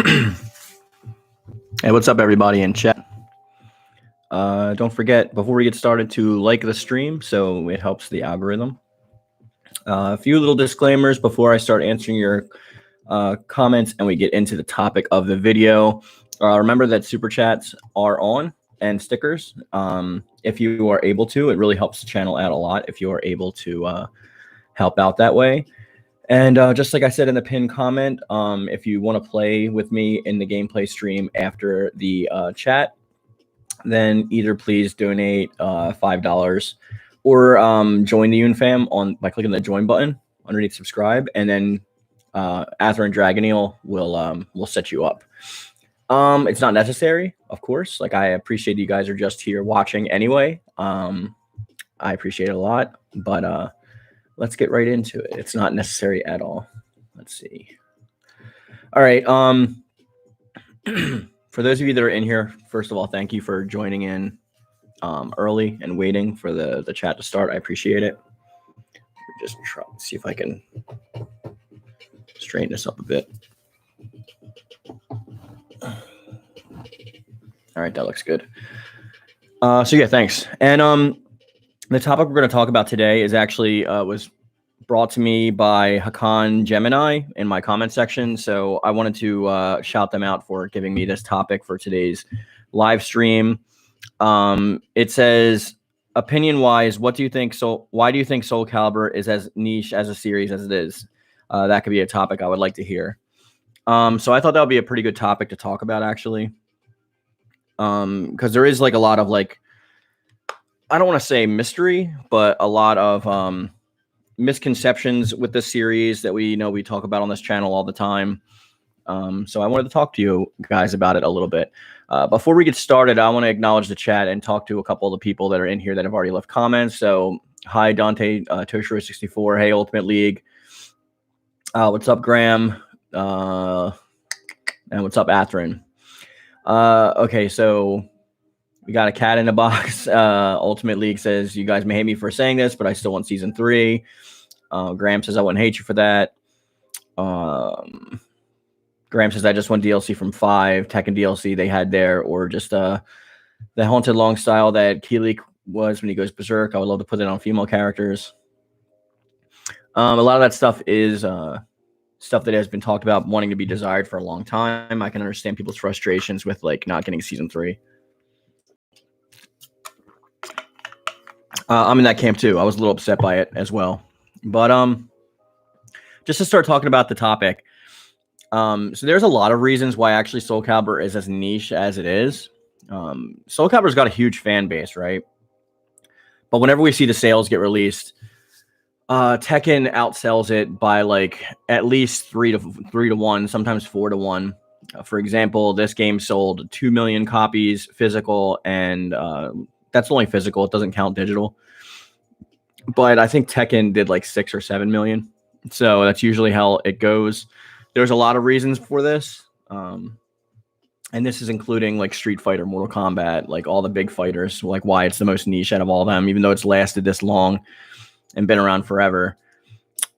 Hey, what's up, everybody in chat? Don't forget, before we get started, to like the stream so it helps the algorithm. A few little disclaimers before I start answering your comments and we get into the topic of the video. Remember that super chats are on and stickers. If you are able to, it really helps the channel out a lot if you are able to help out that way. And just like I said in the pinned comment, if you want to play with me in the gameplay stream after the chat, then either please donate $5 or join the Yoon-Fam by clicking the join button underneath subscribe, and then Ather and Dragoneel will set you up. It's not necessary, of course. Like, I appreciate you guys are just here watching anyway. I appreciate it a lot, but let's get right into it. It's not necessary at all. Let's see. All right. For those of you that are in here, first of all, thank you for joining in early and waiting for the chat to start. I appreciate it. Just try to see if I can straighten this up a bit. All right, that looks good. So yeah, thanks. And the topic we're going to talk about today is actually was brought to me by Hakan Gemini in my comment section. So I wanted to shout them out for giving me this topic for today's live stream. It says, opinion-wise, what do you think? So why do you think Soul Calibur is as niche as a series as it is? That could be a topic I would like to hear. So I thought that would be a pretty good topic to talk about, actually. Because there is like a lot of like, I don't want to say mystery, but a lot of misconceptions with this series that we talk about on this channel all the time. So I wanted to talk to you guys about it a little bit. Before we get started, I want to acknowledge the chat and talk to a couple of the people that are in here that have already left comments. So hi, Dante, Toshiro64. Hey, Ultimate League. What's up, Graham? And what's up, Atherin? Okay, so we got a cat in a box. Ultimate League says, you guys may hate me for saying this, but I still want season 3. Graham says, I wouldn't hate you for that. Graham says, I just want DLC from 5, Tekken DLC they had there, or just the Haunted Long style that Keelik was when he goes berserk. I would love to put it on female characters. A lot of that stuff is stuff that has been talked about, wanting to be desired for a long time. I can understand people's frustrations with like not getting season 3. I'm in that camp too. I was a little upset by it as well. But just to start talking about the topic, so there's a lot of reasons why actually Soul Calibur is as niche as it is. Soul Calibur's got a huge fan base, right? But whenever we see the sales get released, Tekken outsells it by like at least 3 to 1, sometimes 4 to 1. For example, this game sold 2 million copies physical, and that's only physical. It doesn't count digital. But I think Tekken did like 6 or 7 million. So that's usually how it goes. There's a lot of reasons for this. And this is including like Street Fighter, Mortal Kombat, like all the big fighters, like why it's the most niche out of all of them, even though it's lasted this long and been around forever.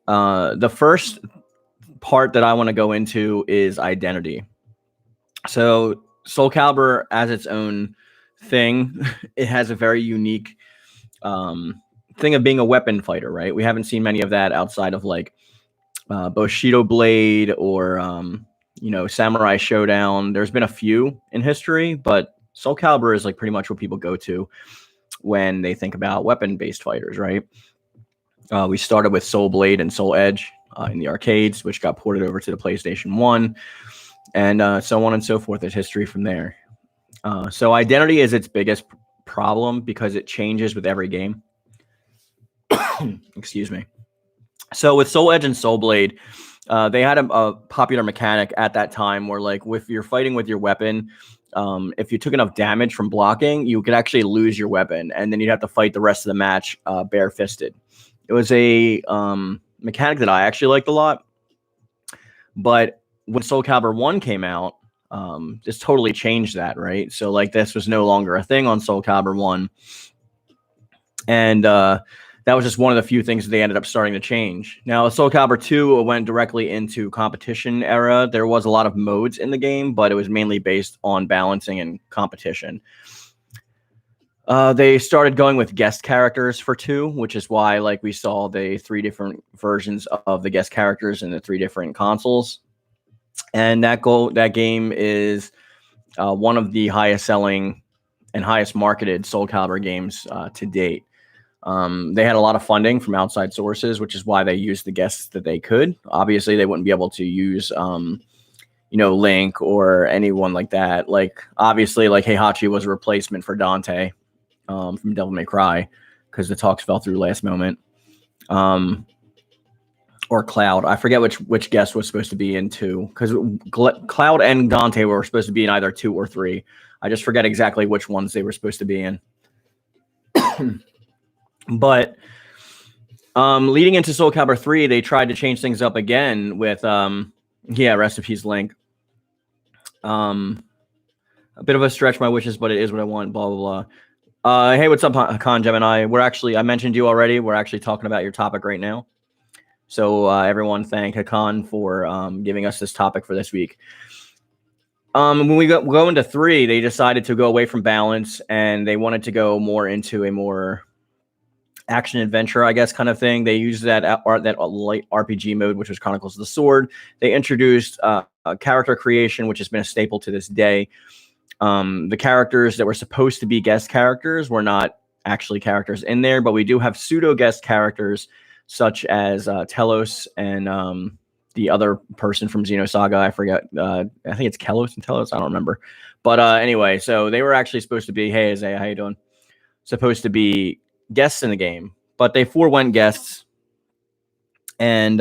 The first part that I want to go into is identity. So Soul Calibur, as its own thing, it has a very unique thing of being a weapon fighter, right? We haven't seen many of that outside of like Bushido Blade or Samurai Showdown. There's been a few in history, but Soul Calibur is like pretty much what people go to when they think about weapon-based fighters, right? We started with Soul Blade and Soul Edge in the arcades, which got ported over to the PlayStation 1, and so on and so forth. There's history from there. So identity is its biggest problem because it changes with every game. Excuse me. So with Soul Edge and Soul Blade, they had a popular mechanic at that time where, like, if you're fighting with your weapon, if you took enough damage from blocking, you could actually lose your weapon, and then you'd have to fight the rest of the match bare-fisted. It was a mechanic that I actually liked a lot. But when Soul Calibur 1 came out, this totally changed that, right? So like this was no longer a thing on Soul Calibur 1. And that was just one of the few things that they ended up starting to change. Now, Soul Calibur 2 went directly into competition era. There was a lot of modes in the game, but it was mainly based on balancing and competition. They started going with guest characters for 2, which is why like we saw the 3 different versions of the guest characters in the 3 different consoles. And that game is one of the highest selling and highest marketed Soul Calibur games to date. They had a lot of funding from outside sources, which is why they used the guests that they could. Obviously, they wouldn't be able to use, Link or anyone like that. Like, obviously, like Heihachi was a replacement for Dante from Devil May Cry because the talks fell through last moment. Or Cloud. I forget which guest was supposed to be in 2 because Cloud and Dante were supposed to be in either 2 or 3. I just forget exactly which ones they were supposed to be in. But leading into Soul Calibur 3, they tried to change things up again with, rest in peace, Link. A bit of a stretch my wishes, but it is what I want, blah, blah, blah. Hey, what's up, Hakan Gemini? I mentioned you already. We're actually talking about your topic right now. So everyone thank Hakan for giving us this topic for this week. When we go into 3, they decided to go away from balance, and they wanted to go more into a more action adventure, I guess, kind of thing. They used that light RPG mode, which was Chronicles of the Sword. They introduced character creation, which has been a staple to this day. The characters that were supposed to be guest characters were not actually characters in there, but we do have pseudo guest characters such as Telos and the other person from Xenosaga. I forget. I think it's Kelos and Telos. I don't remember. But anyway, so they were actually supposed to be, hey, Isaiah, how you doing? Supposed to be guests in the game, but they forewent guests, and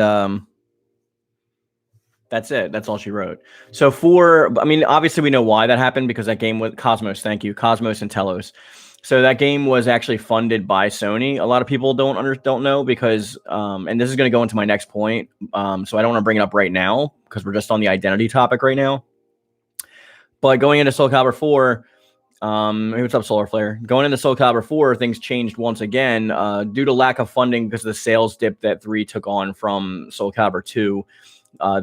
that's it. That's all she wrote. So obviously we know why that happened, because that game with Cosmos, thank you, Cosmos and Telos. So that game was actually funded by Sony. A lot of people don't know because, and this is going to go into my next point. So I don't want to bring it up right now because we're just on the identity topic right now. But going into Soul Calibur 4, hey, what's up, Solar Flare? Going into Soul Calibur 4, things changed once again due to lack of funding because of the sales dip that 3 took on from Soul Calibur 2.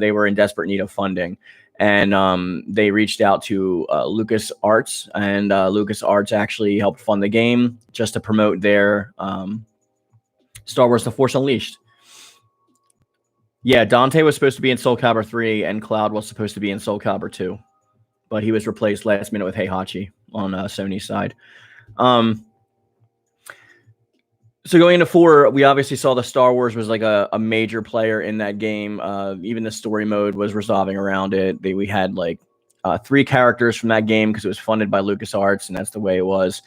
They were in desperate need of funding, and they reached out to LucasArts, and LucasArts actually helped fund the game just to promote their Star Wars: The Force Unleashed. Yeah, Dante was supposed to be in Soul Calibur 3, and Cloud was supposed to be in Soul Calibur 2. But he was replaced last minute with Heihachi on Sony's side. So going into 4, we obviously saw the Star Wars was like a major player in that game. Even the story mode was resolving around it. We had like 3 characters from that game because it was funded by LucasArts, and that's the way it was.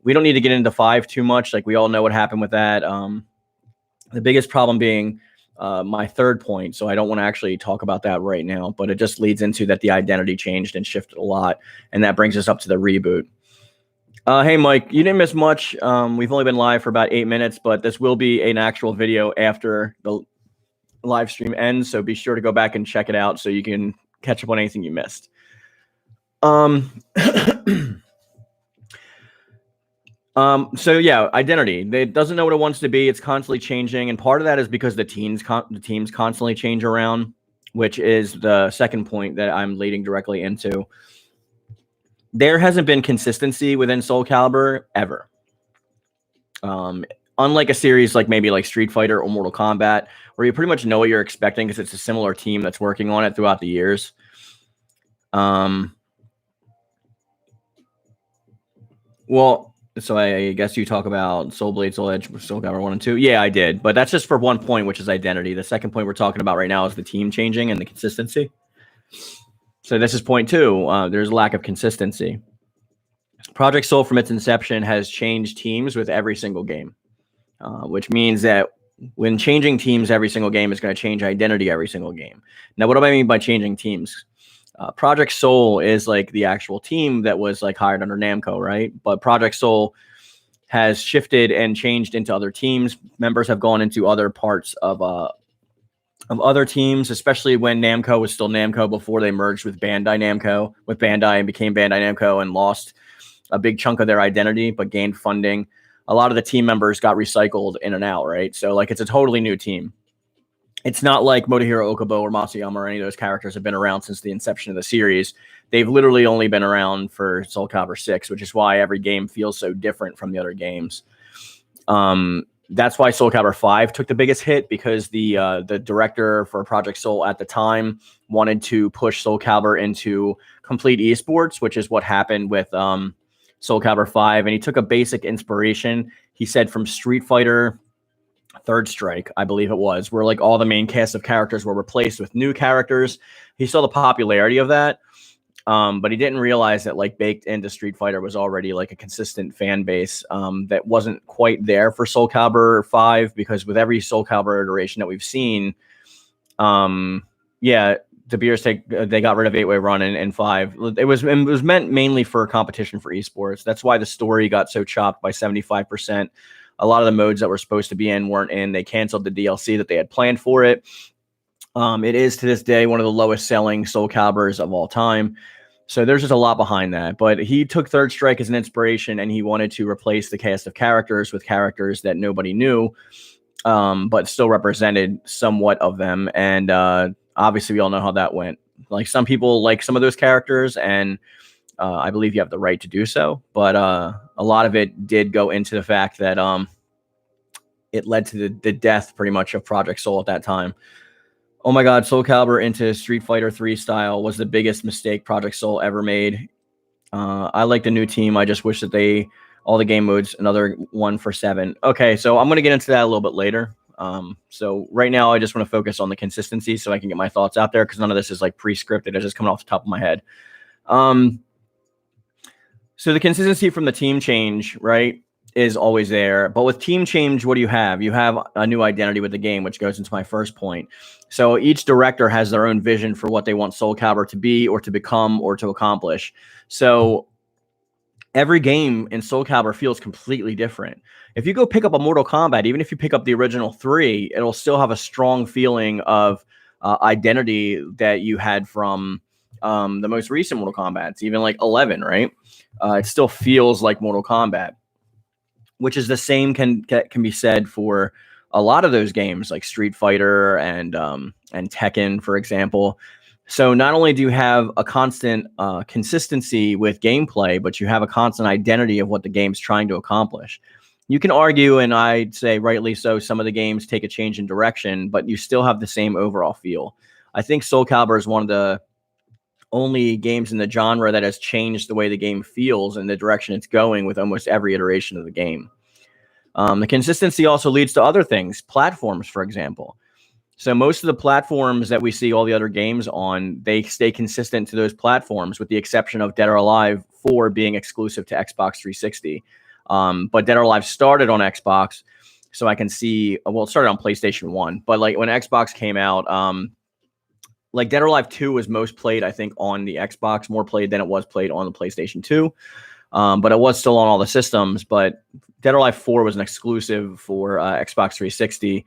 We don't need to get into 5 too much. Like, we all know what happened with that. The biggest problem being my third point, so I don't want to actually talk about that right now, but it just leads into that the identity changed and shifted a lot, and that brings us up to the reboot. Hey, Mike, you didn't miss much. We've only been live for about 8 minutes, but this will be an actual video after the live stream ends, so be sure to go back and check it out so you can catch up on anything you missed. So yeah, identity. It doesn't know what it wants to be. It's constantly changing, and part of that is because the teams constantly change around, which is the second point that I'm leading directly into. There hasn't been consistency within Soul Calibur ever. Unlike a series like maybe like Street Fighter or Mortal Kombat, where you pretty much know what you're expecting because it's a similar team that's working on it throughout the years. Well, so I guess you talk about Soul Blade, Soul Edge, Soul Calibur 1 and 2. Yeah, I did. But that's just for one point, which is identity. The second point we're talking about right now is the team changing and the consistency. So this is point 2. There's a lack of consistency. Project Soul from its inception has changed teams with every single game, which means that when changing teams every single game is going to change identity every single game. Now, what do I mean by changing teams? Project Soul is like the actual team that was like hired under Namco, right? But Project Soul has shifted and changed into other teams. Members have gone into other parts of other teams, especially when Namco was still Namco before they merged with Bandai Namco, and became Bandai Namco and lost a big chunk of their identity, but gained funding. a lot of the team members got recycled in and out, right? So like it's a totally new team. It's not like Motohiro Okubo or Masuyama or any of those characters have been around since the inception of the series. They've literally only been around for Soul Calibur 6, which is why every game feels so different from the other games. That's why Soul Calibur 5 took the biggest hit, because the director for Project Soul at the time wanted to push Soul Calibur into complete esports, which is what happened with Soul Calibur 5. And he took a basic inspiration, he said, from Street Fighter Third Strike, I believe it was, where like all the main cast of characters were replaced with new characters. He saw the popularity of that, but he didn't realize that like baked into Street Fighter was already like a consistent fan base that wasn't quite there for Soul Calibur 5, because with every Soul Calibur iteration that we've seen, yeah, De Beers they got rid of 8-Way Run in 5. It was meant mainly for competition for esports. That's why the story got so chopped by 75%. A lot of the modes that were supposed to be in weren't in. They canceled the DLC that they had planned for it. It is to this day one of the lowest selling Soul Caliburs of all time. So there's just a lot behind that. But he took Third Strike as an inspiration, and he wanted to replace the cast of characters with characters that nobody knew, but still represented somewhat of them. And obviously we all know how that went. Like, some people like some of those characters, and I believe you have the right to do so, but a lot of it did go into the fact that it led to the death pretty much of Project Soul at that time. Oh my God, Soul Calibur into Street Fighter 3 style was the biggest mistake Project Soul ever made. I like the new team. I just wish that all the game modes, another one for 7. Okay, so I'm going to get into that a little bit later. So right now I just want to focus on the consistency so I can get my thoughts out there, because none of this is like pre-scripted. It's just coming off the top of my head. So the consistency from the team change, right, is always there. But with team change, what do you have? You have a new identity with the game, which goes into my first point. So each director has their own vision for what they want Soul Calibur to be, or to become, or to accomplish. So every game in Soul Calibur feels completely different. If you go pick up a Mortal Kombat, even if you pick up the original 3, it'll still have a strong feeling of identity that you had from the most recent Mortal Kombat, even like 11, right? It still feels like Mortal Kombat, which is the same can be said for a lot of those games like Street Fighter and Tekken, for example. So not only do you have a constant consistency with gameplay, but you have a constant identity of what the game's trying to accomplish. You can argue, and I'd say rightly so, some of the games take a change in direction, but you still have the same overall feel. I think Soul Calibur is one of the only games in the genre that has changed the way the game feels and the direction it's going with almost every iteration of the game. The consistency also leads to other things, platforms, for example. So most of the platforms that we see all the other games on, they stay consistent to those platforms, with the exception of Dead or Alive 4 being exclusive to Xbox 360. But Dead or Alive started on Xbox, so I can see, well, it started on PlayStation 1, but like when Xbox came out, like Dead or Alive 2 was most played, I think, on the Xbox, more played than it was played on the PlayStation 2. But it was still on all the systems. But Dead or Alive 4 was an exclusive for Xbox 360.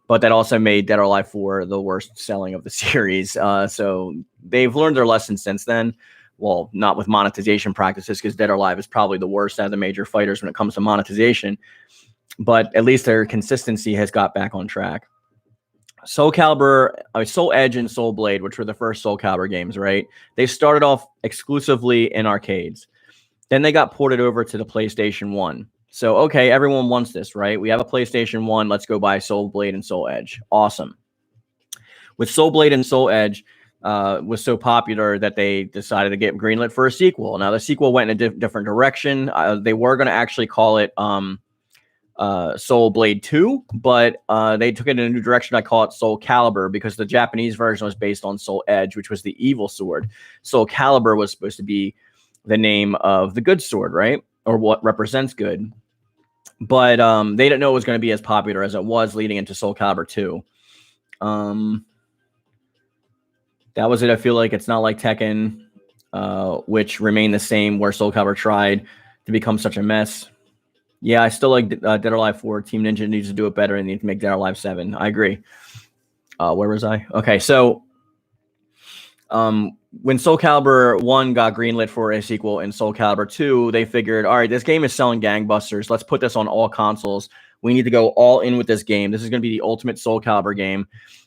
But that also made Dead or Alive 4 the worst selling of the series. So they've learned their lesson since then. Well, not with monetization practices, because Dead or Alive is probably the worst out of the major fighters when it comes to monetization. But at least their consistency has got back on track. Soul Calibur, Soul Edge and Soul Blade, which were the first Soul Calibur games, right? They started off exclusively in arcades. Then they got ported over to the PlayStation 1. So, okay, everyone wants this, right? We have a PlayStation 1. Let's go buy Soul Blade and Soul Edge. Awesome. With Soul Blade and Soul Edge was so popular that they decided to get greenlit for a sequel. Now, the sequel went in a different direction. They were going to actually call it Soul Blade 2, but they took it in a new direction. I call it Soul Calibur, because the Japanese version was based on Soul Edge, which was the evil sword. Soul Calibur was supposed to be the name of the good sword, right? Or what represents good. But they didn't know it was going to be as popular as it was leading into Soul Calibur 2. That was it. I feel like it's not like Tekken, which remained the same, where Soul Calibur tried to become such a mess. Yeah, I still like Dead or Alive 4. Team Ninja needs to do it better and need to make Dead or Alive 7. I agree. Where was I? Okay, so When Soul Calibur 1 got greenlit for a sequel in Soul Calibur 2, they figured, all right, this game is selling gangbusters. Let's put this on all consoles. We need to go all in with this game. This is going to be the ultimate Soul Calibur game.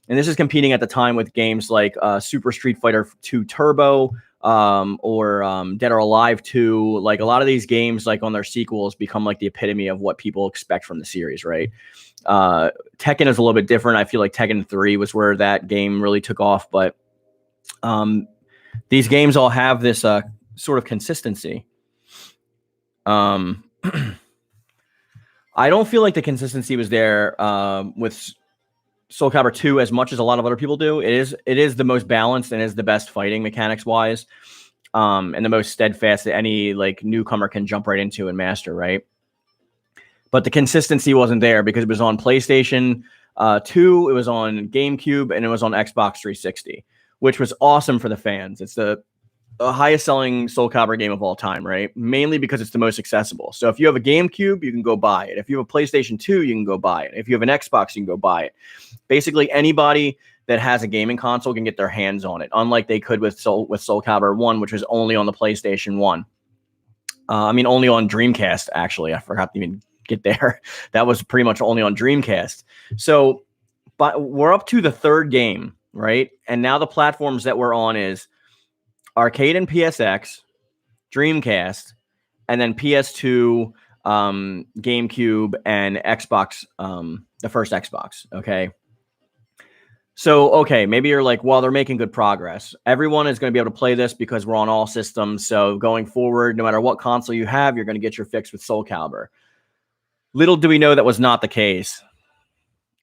And this is competing at the time with games like Super Street Fighter 2 Turbo, or Dead or Alive 2. Like, a lot of these games, like, on their sequels become like the epitome of what people expect from the series, right? Tekken is a little bit different. I feel like Tekken 3 was where that game really took off, but these games all have this sort of consistency. I don't feel like the consistency was there with Soul Calibur 2 as much as a lot of other people do. It is the most balanced and is the best fighting mechanics wise, and the most steadfast that any like newcomer can jump right into and master, right? But the consistency wasn't there because it was on PlayStation 2, it was on GameCube, and it was on Xbox 360, which was awesome for the fans. It's the highest selling Soul Calibur game of all time, right? Mainly because it's the most accessible. So if you have a GameCube, you can go buy it. If you have a PlayStation 2, you can go buy it. If you have an Xbox, you can go buy it. Basically, anybody that has a gaming console can get their hands on it, unlike they could with Soul Calibur 1, which was only on the PlayStation 1. Only on Dreamcast, actually. I forgot to even get there. That was pretty much only on Dreamcast. So, but we're up to the third game, right? And now the platforms that we're on is Arcade and PSX, Dreamcast, and then PS2, GameCube, and Xbox, the first Xbox, okay? So, okay, maybe you're like, well, they're making good progress. Everyone is going to be able to play this because we're on all systems. So going forward, no matter what console you have, you're going to get your fix with Soul Calibur. Little do we know that was not the case.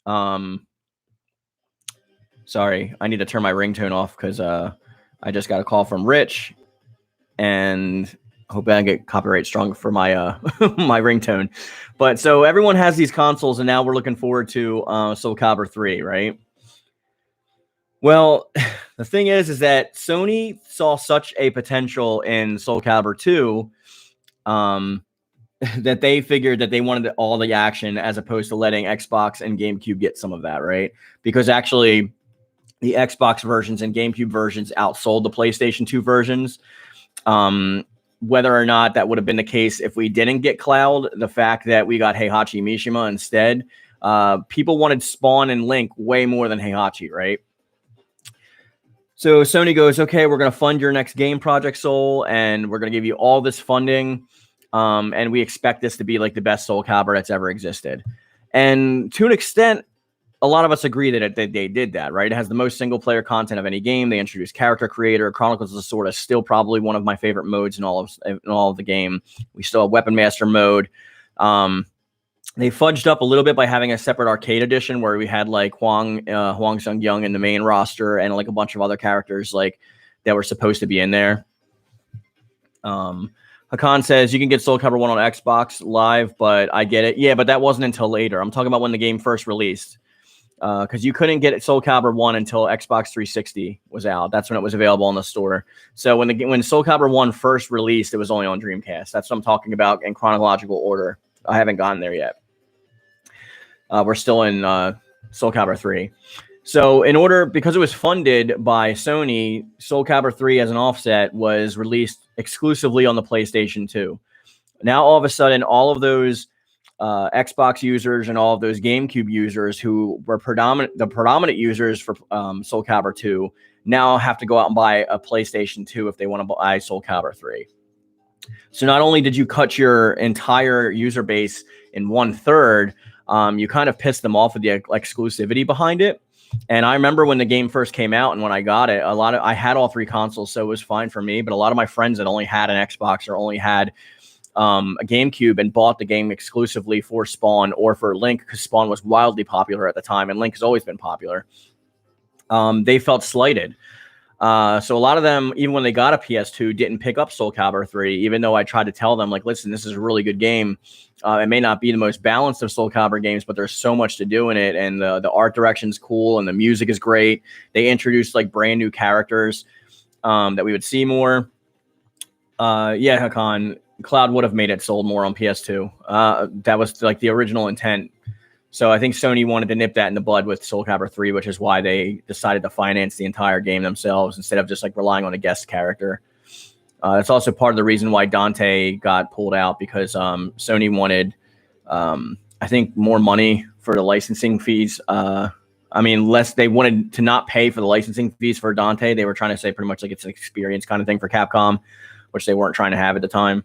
Sorry, I need to turn my ringtone off because I just got a call from Rich, and I hope I don't get copyright strong for my my ringtone. But so everyone has these consoles, and now we're looking forward to Soul Calibur 3, right? Well, the thing is that Sony saw such a potential in Soul Calibur 2 that they figured that they wanted all the action as opposed to letting Xbox and GameCube get some of that, right? Because actually the Xbox versions and GameCube versions outsold the PlayStation 2 versions. Whether or not that would have been the case if we didn't get Cloud, the fact that we got Heihachi Mishima instead, people wanted Spawn and Link way more than Heihachi, right? So Sony goes, okay, we're going to fund your next game, Project Soul, and we're going to give you all this funding, and we expect this to be like the best Soul Calibur that's ever existed. And to an extent, a lot of us agree that they did that, right? It has the most single-player content of any game. They introduced Character Creator. Chronicles of the Sword is still probably one of my favorite modes in all of the game. We still have Weapon Master mode. They fudged up a little bit by having a separate arcade edition where we had like Hwang Sung-young in the main roster and like a bunch of other characters like that were supposed to be in there. Hakan says you can get Soul Calibur 1 on Xbox Live, but I get it. Yeah, but that wasn't until later. I'm talking about when the game first released. Because you couldn't get Soul Calibur 1 until Xbox 360 was out. That's when it was available in the store. So when Soul Calibur 1 first released, it was only on Dreamcast. That's what I'm talking about in chronological order. I haven't gotten there yet. We're still in Soul Calibur 3. So because it was funded by Sony, Soul Calibur 3 as an offset was released exclusively on the PlayStation 2. Now, all of a sudden, all of those Xbox users and all of those GameCube users who were the predominant users for Soul Calibur 2 now have to go out and buy a PlayStation 2 if they want to buy Soul Calibur 3. So not only did you cut your entire user base in 1/3, you kind of pissed them off with the exclusivity behind it. And I remember when the game first came out and when I got it, I had all three consoles, so it was fine for me. But a lot of my friends that only had an Xbox or only had a GameCube and bought the game exclusively for Spawn or for Link, because Spawn was wildly popular at the time and Link has always been popular. They felt slighted. So a lot of them, even when they got a PS2, didn't pick up Soul Calibur 3, even though I tried to tell them, like, listen, this is a really good game. It may not be the most balanced of Soul Calibur games, but there's so much to do in it, and the art direction's cool, and the music is great. They introduced, like, brand new characters that we would see more. Yeah, Hakan, Cloud would have made it sold more on PS2. That was, like, the original intent. So I think Sony wanted to nip that in the bud with Soul Calibur 3, which is why they decided to finance the entire game themselves instead of just like relying on a guest character. That's also part of the reason why Dante got pulled out, because Sony wanted, I think, more money for the licensing fees. I mean, they wanted to not pay for the licensing fees for Dante. They were trying to say pretty much like it's an experience kind of thing for Capcom, which they weren't trying to have at the time.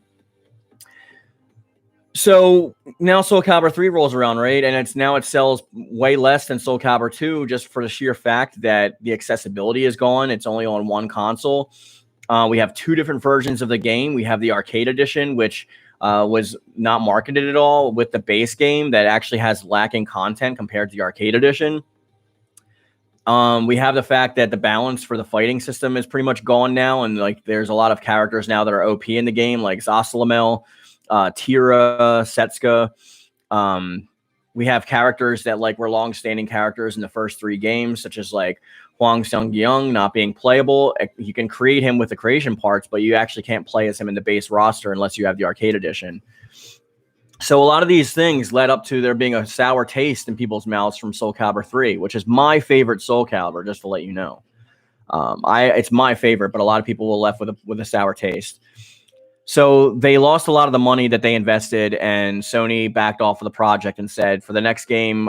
So now Soul Calibur 3 rolls around, right? And it sells way less than Soul Calibur 2 just for the sheer fact that the accessibility is gone. It's only on one console. We have two different versions of the game. We have the arcade edition, which was not marketed at all, with the base game that actually has lacking content compared to the arcade edition. We have the fact that the balance for the fighting system is pretty much gone now, and like there's a lot of characters now that are OP in the game, like Zasalamel, Tira, Setsuka. We have characters that like were long-standing characters in the first three games, such as like Hwang Seung-gyung not being playable. You can create him with the creation parts, but you actually can't play as him in the base roster unless you have the arcade edition. So a lot of these things led up to there being a sour taste in people's mouths from Soul Calibur 3, which is my favorite Soul Calibur, just to let you know. It's my favorite, but a lot of people were left with a sour taste. So they lost a lot of the money that they invested, and Sony backed off of the project and said, for the next game,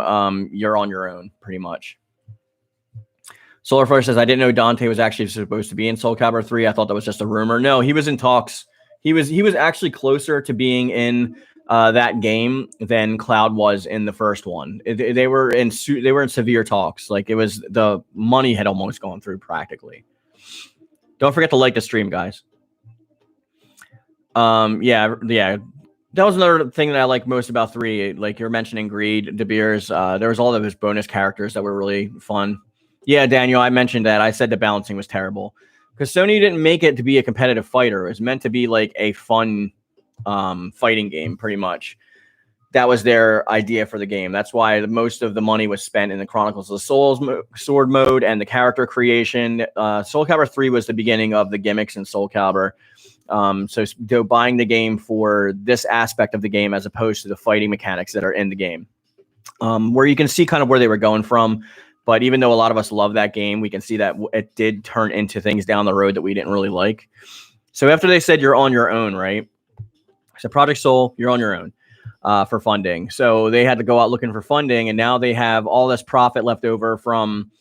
you're on your own, pretty much. Solarfire says, I didn't know Dante was actually supposed to be in Soul Calibur 3. I thought that was just a rumor. No, he was in talks. He was actually closer to being in that game than Cloud was in the first one. They were in severe talks. Like, it was, the money had almost gone through practically. Don't forget to like the stream, guys. Yeah. That was another thing that I like most about 3. Like you're mentioning Greed, De Beers. There was all of his bonus characters that were really fun. Yeah, Daniel, I mentioned that. I said the balancing was terrible because Sony didn't make it to be a competitive fighter. It was meant to be like a fun fighting game, pretty much. That was their idea for the game. That's why most of the money was spent in the Chronicles of the Souls sword mode and the character creation. Soul Calibur 3 was the beginning of the gimmicks in Soul Calibur. So they're buying the game for this aspect of the game as opposed to the fighting mechanics that are in the game, where you can see kind of where they were going from. But even though a lot of us love that game, we can see that it did turn into things down the road that we didn't really like. So after they said you're on your own, right? So Project Soul, you're on your own for funding. So they had to go out looking for funding, and now they have all this profit left over from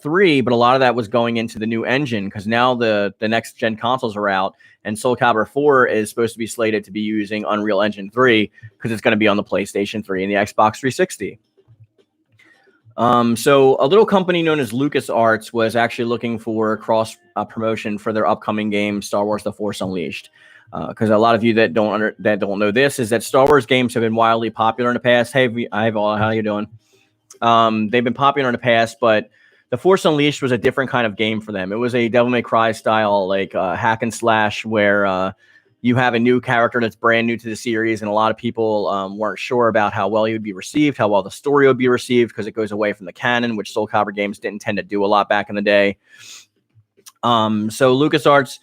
3, but a lot of that was going into the new engine because now the next gen consoles are out, and Soul Calibur 4 is supposed to be slated to be using Unreal Engine 3 because it's going to be on the PlayStation 3 and the Xbox 360. So a little company known as LucasArts was actually looking for cross promotion for their upcoming game, Star Wars: The Force Unleashed. Because a lot of you that don't know this is that Star Wars games have been wildly popular in the past. Hey, Ival, how you doing? They've been popular in the past, but The Force Unleashed was a different kind of game for them. It was a Devil May Cry style, like hack and slash, where you have a new character that's brand new to the series, and a lot of people weren't sure about how well he would be received, how well the story would be received, because it goes away from the canon, which Soul Calibur games didn't tend to do a lot back in the day. So LucasArts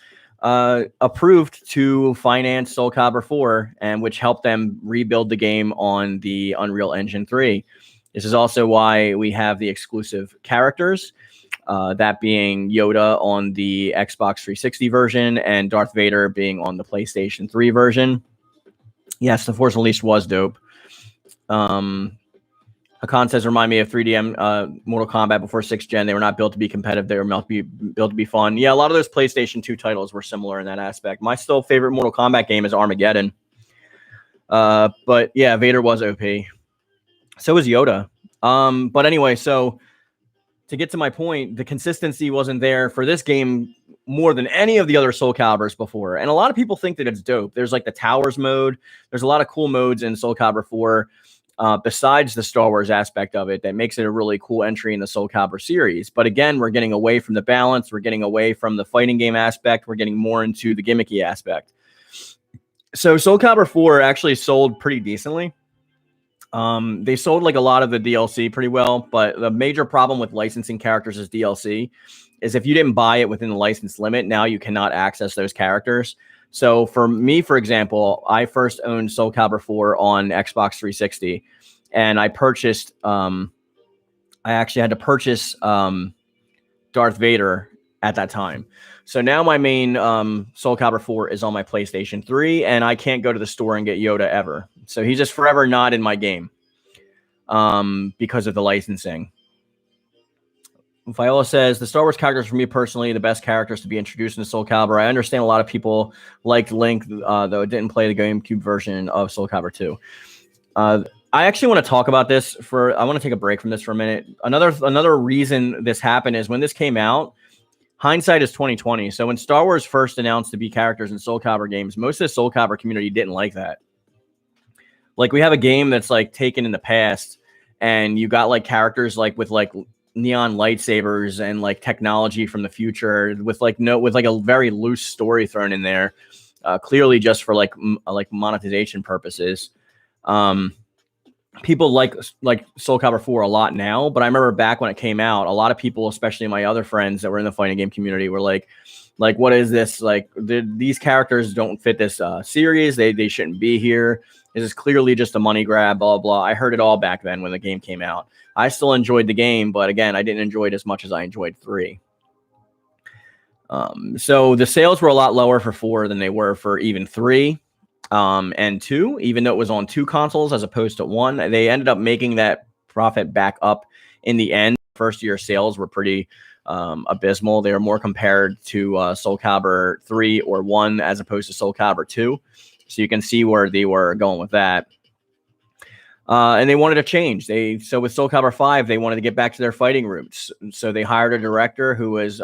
approved to finance Soul Calibur 4, and which helped them rebuild the game on the Unreal Engine 3. This is also why we have the exclusive characters, that being Yoda on the Xbox 360 version and Darth Vader being on the PlayStation 3 version. Yes, The Force Unleashed was dope. Hakan says, remind me of 3DM Mortal Kombat before 6th gen. They were not built to be competitive. They were built to be fun. Yeah, a lot of those PlayStation 2 titles were similar in that aspect. My still favorite Mortal Kombat game is Armageddon. But yeah, Vader was OP. So was Yoda. But anyway, so to get to my point, the consistency wasn't there for this game more than any of the other Soul Caliburs before. And a lot of people think that it's dope. There's like the Towers mode. There's a lot of cool modes in Soul Calibur 4. Besides the Star Wars aspect of it, that makes it a really cool entry in the Soul Calibur series. But again, we're getting away from the balance. We're getting away from the fighting game aspect. We're getting more into the gimmicky aspect. So Soul Calibur 4 actually sold pretty decently. They sold like a lot of the DLC pretty well, but the major problem with licensing characters as DLC is if you didn't buy it within the license limit, now you cannot access those characters. So for me, for example, I first owned Soul Calibur 4 on Xbox 360, and I purchased. I actually had to purchase Darth Vader at that time. So now my main Soul Calibur 4 is on my PlayStation 3, and I can't go to the store and get Yoda ever. So he's just forever not in my game because of the licensing. Viola says, the Star Wars characters, for me personally, the best characters to be introduced into Soul Calibur. I understand a lot of people liked Link, though it didn't play the GameCube version of Soul Calibur 2. I actually want to talk about this I want to take a break from this for a minute. Another reason this happened is when this came out, hindsight is 2020. So when Star Wars first announced to be characters in Soul Calibur games, most of the Soul Calibur community didn't like that. Like, we have a game that's like taken in the past, and you got like characters like with like neon lightsabers and like technology from the future with like a very loose story thrown in there, clearly just for like monetization purposes. People like Soul Calibur 4 a lot now, but I remember back when it came out, a lot of people, especially my other friends that were in the fighting game community, were like, what is this? Like, these characters don't fit this series. They shouldn't be here. This is clearly just a money grab, blah, blah. I heard it all back then when the game came out. I still enjoyed the game, but again, I didn't enjoy it as much as I enjoyed 3. So the sales were a lot lower for 4 than they were for even 3. And 2, even though it was on 2 consoles as opposed to 1, they ended up making that profit back up in the end. First year sales were pretty abysmal. They were more compared to Soul Calibur 3 or 1 as opposed to Soul Calibur 2. So you can see where they were going with that. And they wanted to change. So with Soul Calibur 5, they wanted to get back to their fighting roots. So they hired a director who was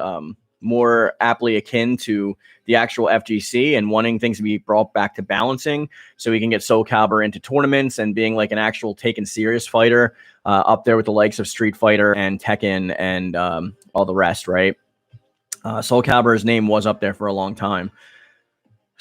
more aptly akin to the actual FGC and wanting things to be brought back to balancing so we can get Soul Calibur into tournaments and being like an actual taken serious fighter up there with the likes of Street Fighter and Tekken and all the rest, right? Soul Calibur's name was up there for a long time.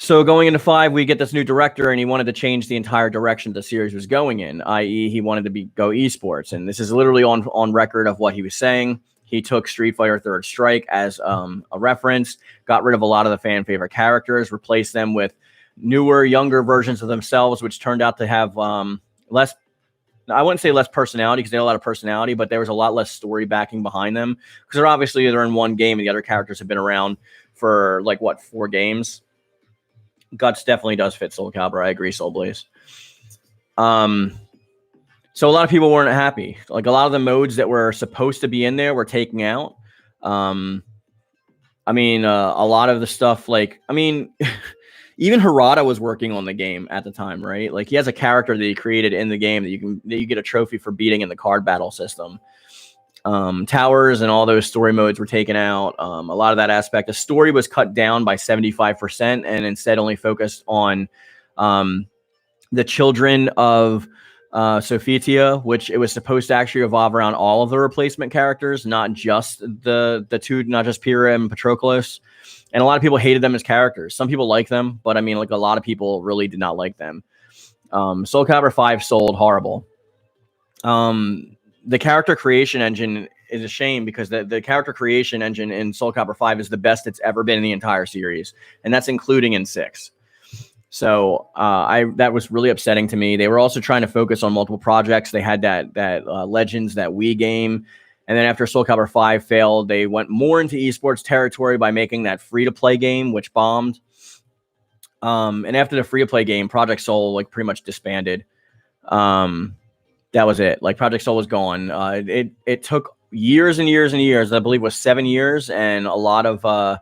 So going into 5, we get this new director, and he wanted to change the entire direction the series was going in, i.e. he wanted to go esports. And this is literally on record of what he was saying. He took Street Fighter Third Strike as a reference, got rid of a lot of the fan favorite characters, replaced them with newer, younger versions of themselves, which turned out to have less, I wouldn't say less personality because they had a lot of personality, but there was a lot less story backing behind them because they're in one game and the other characters have been around for 4 games. Guts definitely does fit Soul Calibur. I agree, Soul Blaze. So a lot of people weren't happy. Like, a lot of the modes that were supposed to be in there were taken out. A lot of the stuff, even Harada was working on the game at the time, right? Like, he has a character that he created in the game that you get a trophy for beating in the card battle system. Towers and all those story modes were taken out. A lot of that aspect, the story was cut down by 75% and instead only focused on the children of Sophitia, which it was supposed to actually revolve around all of the replacement characters, not just the two, not just Pyrrha and Patroclus. And a lot of people hated them as characters. Some people like them, but a lot of people really did not like them. Soul Calibur 5 sold horrible. The character creation engine is a shame because the character creation engine in Soul Calibur 5 is the best it's ever been in the entire series, and that's including in 6. So that was really upsetting to me. They were also trying to focus on multiple projects. They had that Legends, that Wii game. And then after Soul Calibur 5 failed, they went more into esports territory by making that free-to-play game, which bombed. And after the free-to-play game, Project Soul pretty much disbanded. That was it. Project Soul was gone. It took years and years and years. I believe it was 7 years and a lot of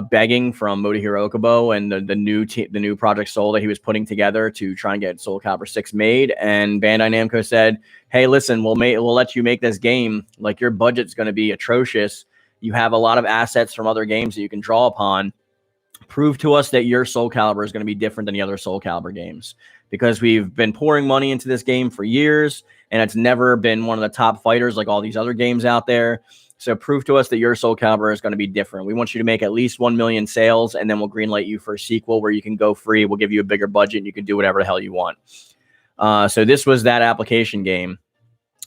begging from Motohiro Okubo and the new Project Soul that he was putting together to try and get Soul Calibur 6 made. And Bandai Namco said, "Hey, listen, we'll let you make this game. Your budget's going to be atrocious. You have a lot of assets from other games that you can draw upon. Prove to us that your Soul Calibur is going to be different than the other Soul Calibur games, because we've been pouring money into this game for years, and it's never been one of the top fighters like all these other games out there. So prove to us that your Soul Calibur is going to be different. We want you to make at least 1 million sales, and then we'll greenlight you for a sequel where you can go free. We'll give you a bigger budget, and you can do whatever the hell you want." So this was that application game.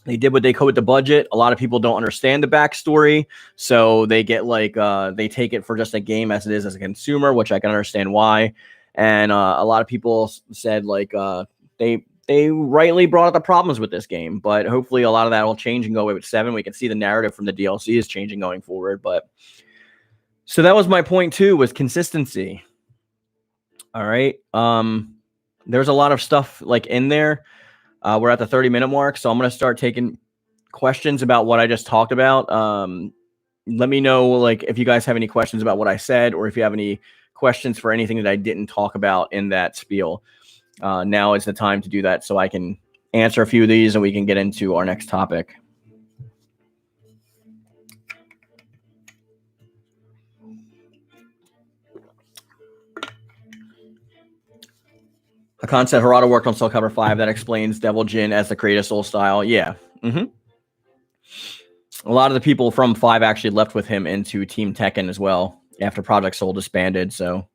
They did what they could with the budget. A lot of people don't understand the backstory, so they get they take it for just a game as it is as a consumer, which I can understand why. And a lot of people said they they rightly brought up the problems with this game, but hopefully a lot of that will change and go away with 7. We can see the narrative from the DLC is changing going forward. But so that was my point too, was consistency. All right. There's a lot of stuff like in there. We're at the 30-minute mark, so I'm going to start taking questions about what I just talked about. Let me know like if you guys have any questions about what I said, or if you have any questions for anything that I didn't talk about in that spiel. Now is the time to do that, so I can answer a few of these and we can get into our next topic. Hakan said Harada worked on Soul Calibur 5. That explains Devil Jin as the creative Soul style. Yeah. A lot of the people from 5 actually left with him into Team Tekken as well after Project Soul disbanded. So,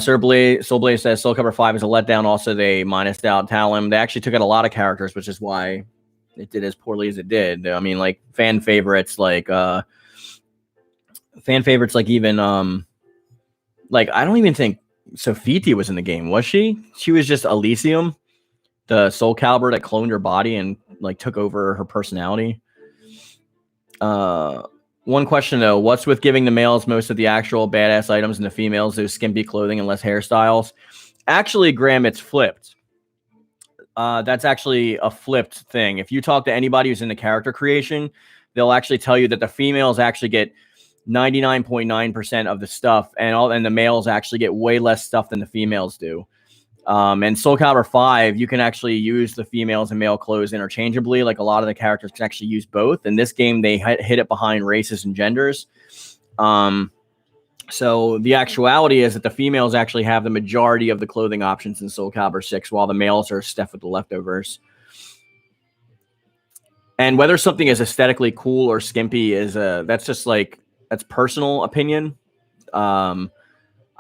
Soul Blaze says Soul Calibur 5 is a letdown. Also, they minused out Talon. They actually took out a lot of characters, which is why it did as poorly as it did. I mean, like fan favorites, like even like I don't even think Sofiti was in the game, was she? She was just Elysium, the Soul Calibur that cloned her body and like took over her personality. One question though, what's with giving the males most of the actual badass items and the females those skimpy clothing and less hairstyles? Actually, Graham, it's flipped. That's actually a flipped thing. If you talk to anybody who's in the character creation, they'll actually tell you that the females actually get 99.9% of the stuff, and the males actually get way less stuff than the females do. And Soul Calibur 5, you can actually use the females and male clothes interchangeably. Like a lot of the characters can actually use both. In this game, they hit it behind races and genders. So the actuality is that the females actually have the majority of the clothing options in Soul Calibur 6, while the males are stuffed with the leftovers. And whether something is aesthetically cool or skimpy is that's just like, that's personal opinion.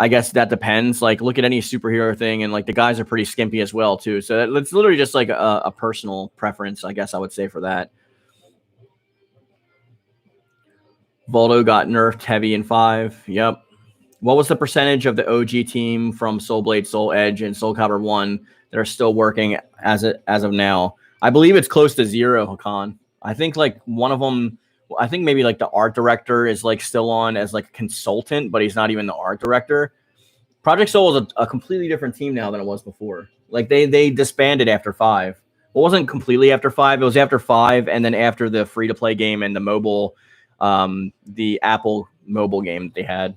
I guess that depends. Like, look at any superhero thing, and like the guys are pretty skimpy as well too. So it's literally just like a personal preference, I guess I would say for that. Voldo got nerfed heavy in 5. Yep. What was the percentage of the OG team from Soul Blade, Soul Edge, and Soul Calibur 1 that are still working as of now? I believe it's close to 0, Hakan. I think like one of them. I think maybe like the art director is like still on as like a consultant, but he's not even the art director. Project Soul is a completely different team now than it was before. Like they disbanded after 5. It wasn't completely after 5. It was after 5, and then after the free-to-play game and the mobile, the Apple mobile game that they had.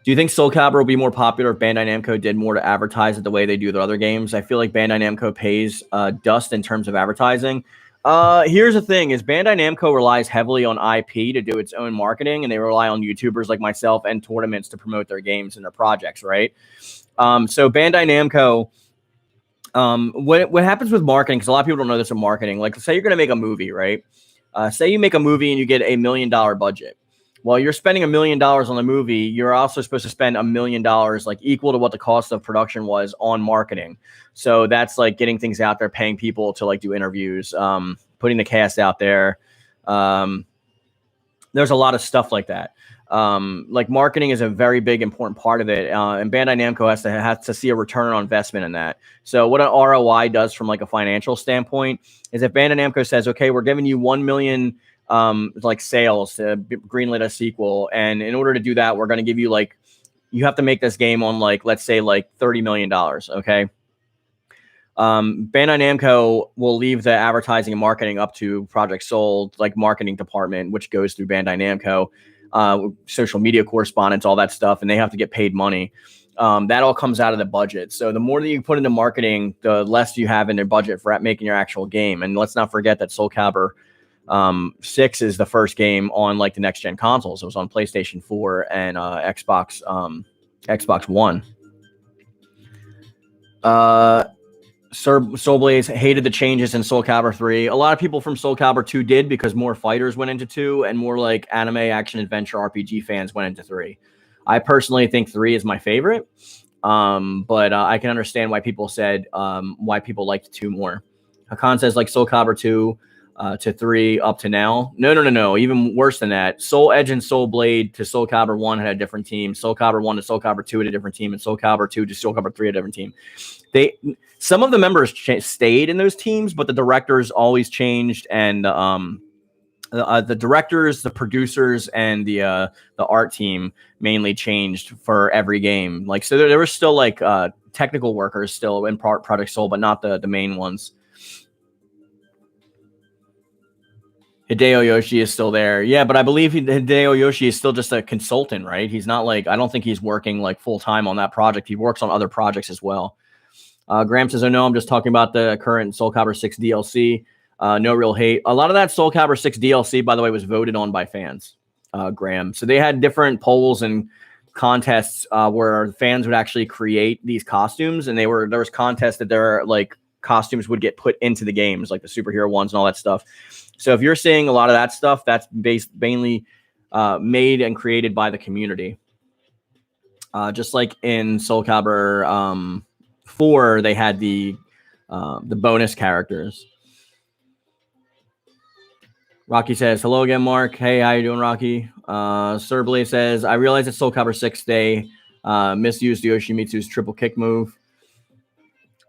Do you think Soul Calibur will be more popular if Bandai Namco did more to advertise it the way they do their other games? I feel like Bandai Namco pays dust in terms of advertising. Here's the thing is Bandai Namco relies heavily on IP to do its own marketing, and they rely on YouTubers like myself and tournaments to promote their games and their projects, right? So Bandai Namco, what happens with marketing, because a lot of people don't know this in marketing, like say you're going to make a movie, right? Say you make a movie and you get $1 million budget. Well, you're spending $1 million on the movie. You're also supposed to spend $1 million, like equal to what the cost of production was on marketing. So that's like getting things out there, paying people to like do interviews, putting the cast out there. There's a lot of stuff like that. Like marketing is a very big, important part of it. And Bandai Namco has to see a return on investment in that. So what an ROI does from like a financial standpoint is if Bandai Namco says, okay, we're giving you 1 million like sales to greenlit a sequel, and in order to do that, we're going to give you like, you have to make this game on like, let's say like $30 million. Okay. Bandai Namco will leave the advertising and marketing up to Project Soul, like marketing department, which goes through Bandai Namco, social media correspondence, all that stuff, and they have to get paid money. That all comes out of the budget. So the more that you put into marketing, the less you have in their budget for making your actual game. And let's not forget that Soul Calibur 6 is the first game on like the next gen consoles. It was on PlayStation 4 and Xbox One. Soul Blaze hated the changes in Soul Calibur 3. A lot of people from Soul Calibur 2 did, because more fighters went into 2 and more like anime action adventure RPG fans went into 3. I personally think 3 is my favorite, but I can understand why people said why people liked 2 more. Hakan says like Soul Calibur 2 to 3 up to now. No. Even worse than that. Soul Edge and Soul Blade to Soul Calibur 1 had a different team. Soul Calibur 1 to Soul Calibur 2 had a different team. And Soul Calibur 2 to Soul Calibur 3 had a different team. Some of the members stayed in those teams, but the directors always changed. And the directors, the producers, and the art team mainly changed for every game. Like, so there were still like technical workers still in Project Soul, but not the main ones. Hideo Yoshi is still there. Yeah, but I believe Hideo Yoshi is still just a consultant, right? He's not like, I don't think he's working like full time on that project. He works on other projects as well. Graham says, oh no, I'm just talking about the current Soul Calibur 6 DLC. No real hate. A lot of that Soul Calibur 6 DLC, by the way, was voted on by fans, Graham. So they had different polls and contests where fans would actually create these costumes, and there was contests that their like costumes would get put into the games, like the superhero ones and all that stuff. So if you're seeing a lot of that stuff, that's mainly made and created by the community. Just like in Soul Calibur 4, they had the bonus characters. Rocky says, hello again, Mark. Hey, how you doing, Rocky? Sir Blade says, I realize that Soul Calibur 6 they misused Yoshimitsu's triple kick move.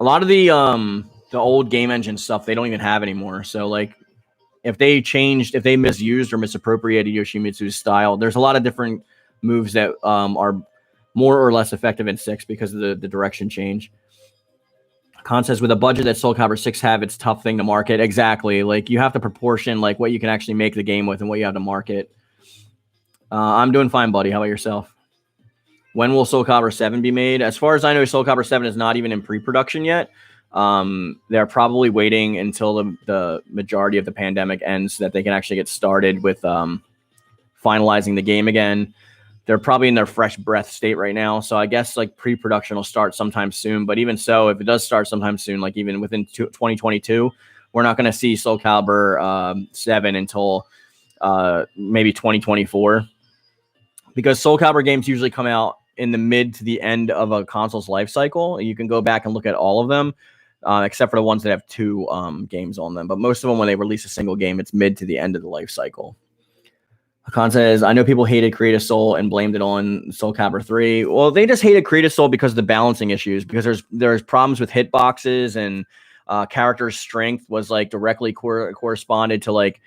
A lot of the old game engine stuff, they don't even have anymore. So, like, if they misused or misappropriated Yoshimitsu's style, there's a lot of different moves that are more or less effective in 6 because of the direction change. Khan says, with a budget that Soul Calibur 6 have, it's a tough thing to market. Exactly. Like, you have to proportion like what you can actually make the game with and what you have to market. I'm doing fine, buddy. How about yourself? When will Soul Calibur 7 be made? As far as I know, Soul Calibur 7 is not even in pre-production yet. They're probably waiting until the majority of the pandemic ends so that they can actually get started with finalizing the game again. They're probably in their fresh breath state right now. So I guess like pre-production will start sometime soon. But even so, if it does start sometime soon, like even within 2022, we're not going to see Soul Calibur 7 until maybe 2024. Because Soul Calibur games usually come out in the mid to the end of a console's life cycle. You can go back and look at all of them, except for the ones that have 2 games on them. But most of them, when they release a single game, it's mid to the end of the life cycle. Hakan says, I know people hated Creative Soul and blamed it on Soul Calibur 3. Well, they just hated Creative Soul because of the balancing issues, because there's problems with hitboxes, and character strength was like directly corresponded to like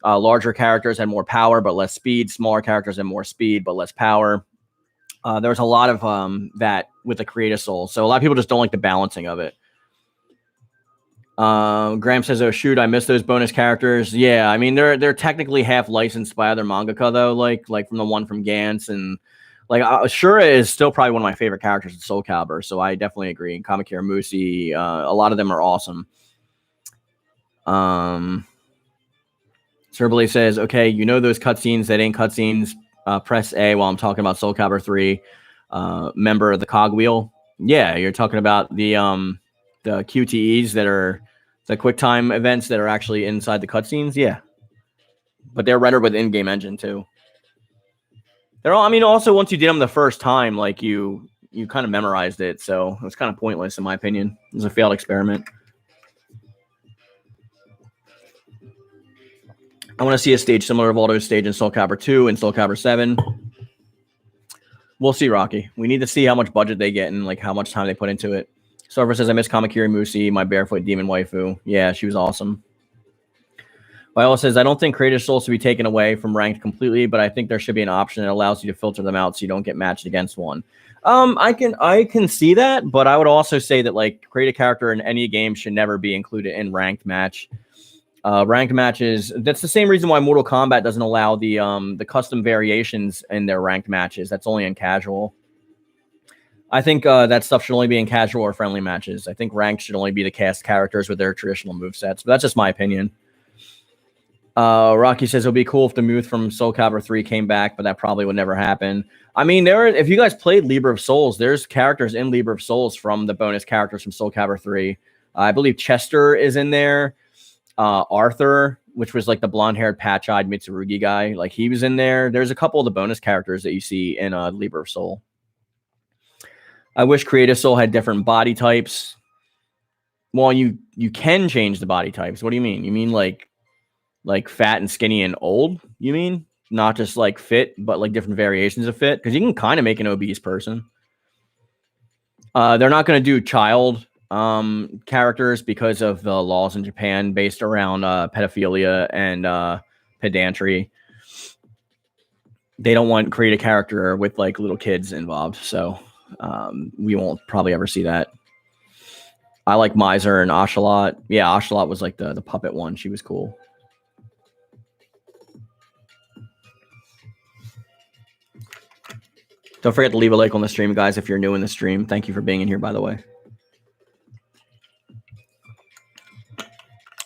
larger characters had more power but less speed. Smaller characters had more speed but less power. There was a lot of that with the Creative Soul. So a lot of people just don't like the balancing of it. Graham says, oh shoot, I missed those bonus characters. Yeah, I mean they're technically half licensed by other mangaka though, like from the one from Gantz, and like Shura is still probably one of my favorite characters in Soul Calibur, so I definitely agree. And Kamakira Musi, a lot of them are awesome. Cerbale says, okay, you know those cutscenes that ain't cutscenes. Press A while I'm talking about Soul Calibur 3. Member of the cogwheel. Yeah, you're talking about the QTEs that are the QuickTime events that are actually inside the cutscenes. Yeah, but they're rendered with in-game engine too. They're all. I mean, also once you did them the first time, like you kind of memorized it, so it's kind of pointless in my opinion. It was a failed experiment. I want to see a stage similar to Voldo's stage in Soul Calibur 2 and Soul Calibur 7. We'll see, Rocky. We need to see how much budget they get and like how much time they put into it. Server says, I miss Kamakiri Musi, my barefoot demon waifu. Yeah, she was awesome. Viola says, I don't think Creative Soul should be taken away from ranked completely, but I think there should be an option that allows you to filter them out so you don't get matched against one. I can see that, but I would also say that like create a character in any game should never be included in ranked match. Ranked matches, that's the same reason why Mortal Kombat doesn't allow the custom variations in their ranked matches. That's only in casual. I think that stuff should only be in casual or friendly matches. I think ranked should only be the cast characters with their traditional movesets, but that's just my opinion. Rocky says it'll be cool if the Muth from Soul Calibur 3 came back, but that probably would never happen. I mean, if you guys played Libra of Souls, there's characters in Libra of Souls from the bonus characters from Soul Calibur 3. I believe Chester is in there. Arthur, which was like the blonde-haired, patch-eyed Mitsurugi guy, like he was in there. There's a couple of the bonus characters that you see in Libra of Soul. I wish Creative Soul had different body types. Well, you can change the body types. What do you mean? You mean like Like fat and skinny and old, you mean? Not just like fit, but like different variations of fit? Because you can kind of make an obese person. They're not going to do child characters because of the laws in Japan based around pedophilia and pedantry. They don't want to create a character with like little kids involved, so we won't probably ever see that. I like Miser and Ocelot. Yeah, Ocelot was like the puppet one. She was cool. Don't forget to leave a like on the stream, guys, if you're new in the stream. Thank you for being in here, by the way.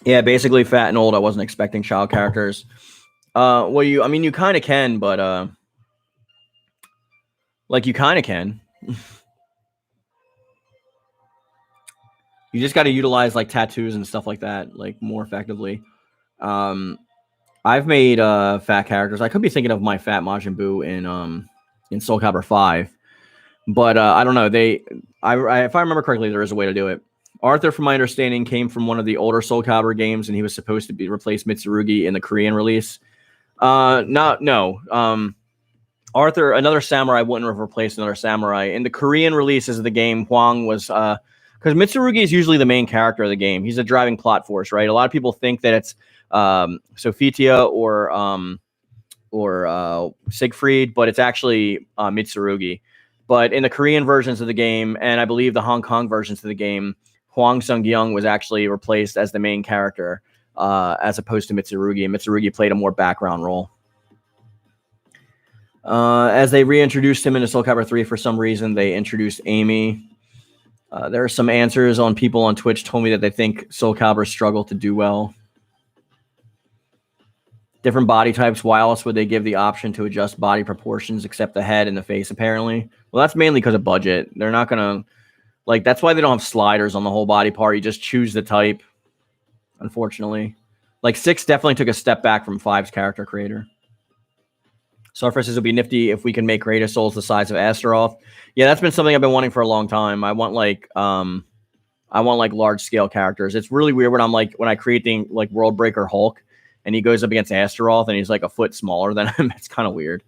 Yeah, basically fat and old. I wasn't expecting child characters. Well, I mean, you kind of can, but like you kind of can. You just got to utilize like tattoos and stuff like that, like more effectively. I've made fat characters. I could be thinking of my fat Majin Buu in Soul Calibur 5, but I don't know. If I remember correctly, there is a way to do it. Arthur, from my understanding, came from one of the older Soul Calibur games, and he was supposed to replace Mitsurugi in the Korean release. No. Arthur, another samurai, wouldn't have replaced another samurai. In the Korean releases of the game, Hwang was because Mitsurugi is usually the main character of the game. He's a driving plot force, right? A lot of people think that it's Sophitia or Siegfried, but it's actually Mitsurugi. But in the Korean versions of the game, and I believe the Hong Kong versions of the game, Hwang Sung-gyung was actually replaced as the main character as opposed to Mitsurugi. And Mitsurugi played a more background role. As they reintroduced him into Soul Calibur 3, for some reason, they introduced Amy. There are some answers on people on Twitch told me that they think Soul Calibur struggled to do well. Different body types. Why else would they give the option to adjust body proportions except the head and the face, apparently? Well, that's mainly because of budget. They're not going to... Like, that's why they don't have sliders on the whole body part. You just choose the type, unfortunately. Like, 6 definitely took a step back from 5's character creator. Surface says it would be nifty if we can make Creator Souls the size of Astaroth. Yeah, that's been something I've been wanting for a long time. I want like large scale characters. It's really weird when I create the like World Breaker Hulk and he goes up against Astaroth and he's like a foot smaller than him. It's kind of weird.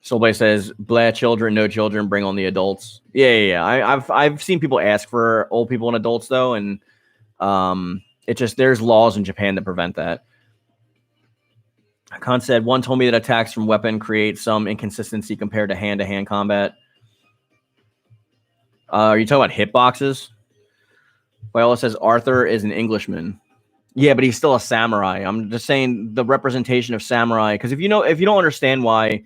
Soulblade says, "Blah, children, no children, bring on the adults." Yeah. I've seen people ask for old people and adults though, and there's laws in Japan that prevent that. Khan said, one told me that attacks from weapon create some inconsistency compared to hand-to-hand combat. Are you talking about hitboxes? Viola says Arthur is an Englishman. Yeah, but he's still a samurai. I'm just saying the representation of samurai, because if you don't understand why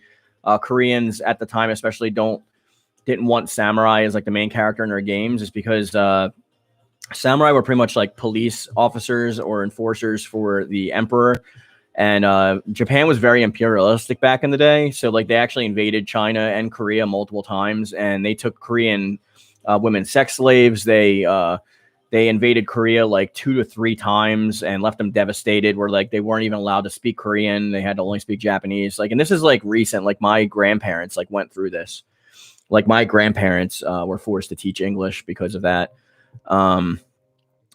Koreans at the time especially didn't want samurai as like the main character in their games, is because samurai were pretty much like police officers or enforcers for the emperor. And Japan was very imperialistic back in the day. So like they actually invaded China and Korea multiple times, and they took Korean women sex slaves. They invaded Korea like 2 to 3 times and left them devastated, where like they weren't even allowed to speak Korean. They had to only speak Japanese. Like, and this is like recent, like my grandparents like went through this. Like my grandparents were forced to teach English because of that.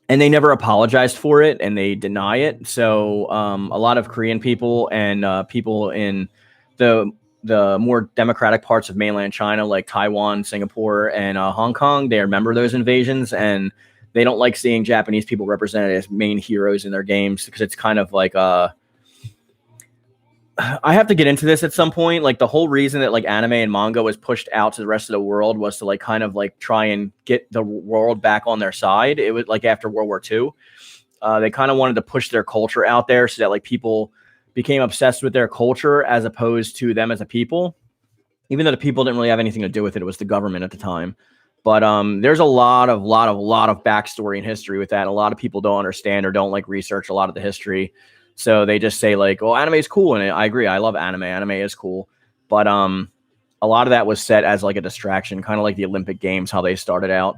And they never apologized for it, and they deny it. So a lot of Korean people and people in the more democratic parts of mainland China, like Taiwan, Singapore, and Hong Kong, they remember those invasions, and they don't like seeing Japanese people represented as main heroes in their games, because it's kind of like I have to get into this at some point. Like the whole reason that like anime and manga was pushed out to the rest of the world was to like kind of like try and get the world back on their side. It was like after World War II, they kind of wanted to push their culture out there so that like people became obsessed with their culture as opposed to them as a people. Even though the people didn't really have anything to do with it, it was the government at the time. But there's a lot of backstory and history with that. A lot of people don't understand or don't like research a lot of the history. So they just say like, "Oh, anime is cool," and I agree. I love anime. Anime is cool, but a lot of that was set as like a distraction, kind of like the Olympic Games, how they started out.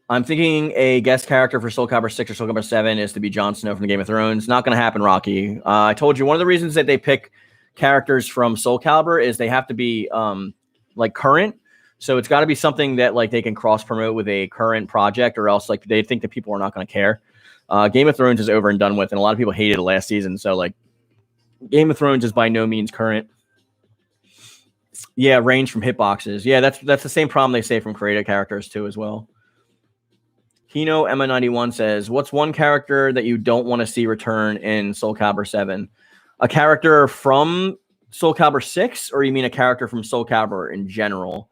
I'm thinking a guest character for Soul Calibur 6 or Soul Calibur 7 is to be Jon Snow from the Game of Thrones. Not going to happen, Rocky. I told you one of the reasons that they pick characters from Soul Calibur is they have to be like current. So it's got to be something that like they can cross promote with a current project, or else like they think that people are not going to care. Game of Thrones is over and done with, and a lot of people hated it last season. So like, Game of Thrones is by no means current. Yeah, range from hitboxes. Yeah, that's the same problem they say from creative characters too as well. Kino Emma 91 says, "What's one character that you don't want to see return in Soul Calibur 7? A character from Soul Calibur 6, or you mean a character from Soul Calibur in general?"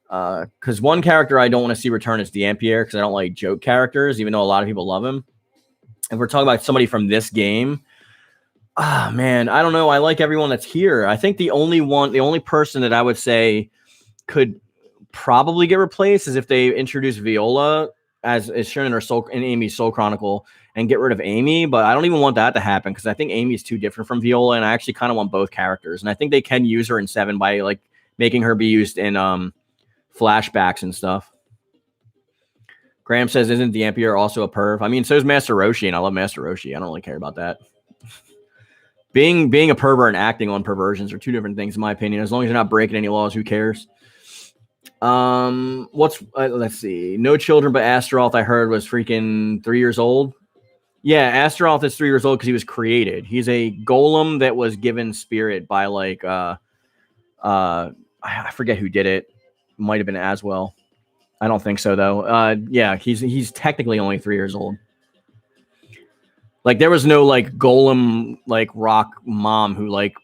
Because one character I don't want to see return is Dampierre, because I don't like joke characters, even though a lot of people love him. If we're talking about somebody from this game, man, I don't know. I like everyone that's here. I think the only person that I would say could probably get replaced is if they introduce Viola as is shown in Amy's Soul Chronicle and get rid of Amy. But I don't even want that to happen because I think Amy is too different from Viola, and I actually kind of want both characters. And I think they can use her in 7 by like making her be used in flashbacks and stuff. Graham says, "Isn't Dampierre also a perv?" I mean, so is Master Roshi, and I love Master Roshi. I don't really care about that. Being a pervert and acting on perversions are two different things, in my opinion. As long as you're not breaking any laws, who cares? Let's see. No children, but Astaroth, I heard, was freaking 3 years old. Yeah, Astaroth is 3 years old because he was created. He's a golem that was given spirit by like I forget who did it. Might have been Aswell. I don't think so though. Yeah, he's technically only 3 years old. Like there was no like golem like rock mom who like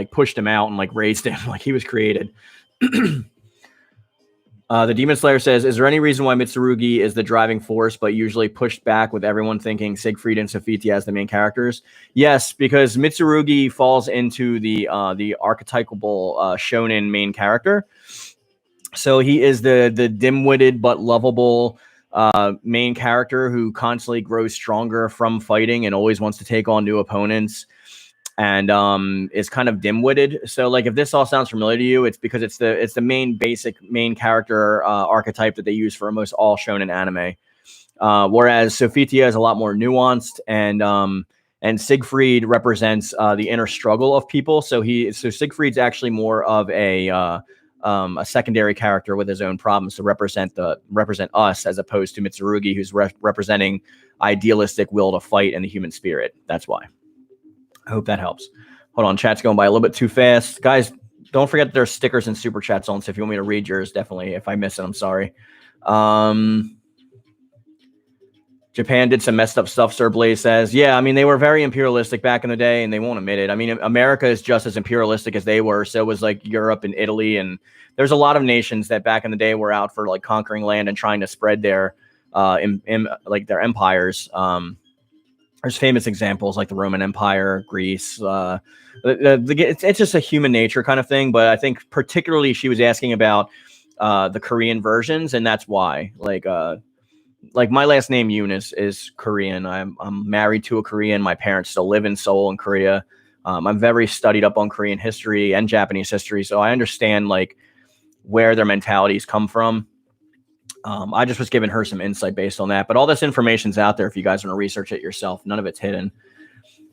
pushed him out and like raised him. Like he was created. The Demon Slayer says, "Is there any reason why Mitsurugi is the driving force, but usually pushed back with everyone thinking Siegfried and Sophia as the main characters?" Yes, because Mitsurugi falls into the archetypal shonen main character. So he is the dim-witted but lovable main character who constantly grows stronger from fighting and always wants to take on new opponents, and is kind of dim-witted. So like if this all sounds familiar to you, it's because it's the main character archetype that they use for almost all shonen anime. Whereas Sophia is a lot more nuanced, and Siegfried represents the inner struggle of people. So Siegfried's actually more of a secondary character with his own problems to represent us, as opposed to Mitsurugi, who's representing idealistic will to fight and the human spirit. That's why. I hope that helps. Hold on, chat's going by a little bit too fast. Guys, don't forget that there's stickers and super chats on, so if you want me to read yours, definitely. If I miss it, I'm sorry. Japan did some messed up stuff, Sir Blaze says. Yeah, I mean, they were very imperialistic back in the day, and they won't admit it. I mean, America is just as imperialistic as they were. So was like Europe and Italy, and there's a lot of nations that back in the day were out for like conquering land and trying to spread their like their empires. There's famous examples like the Roman Empire, Greece. It's just a human nature kind of thing. But I think particularly she was asking about the Korean versions, and that's why. Like my last name Eunice is Korean. I'm married to a Korean. My parents still live in Seoul in Korea. I'm very studied up on Korean history and Japanese history, so I understand like where their mentalities come from. I just was giving her some insight based on that. But all this information's out there if you guys want to research it yourself. None of it's hidden.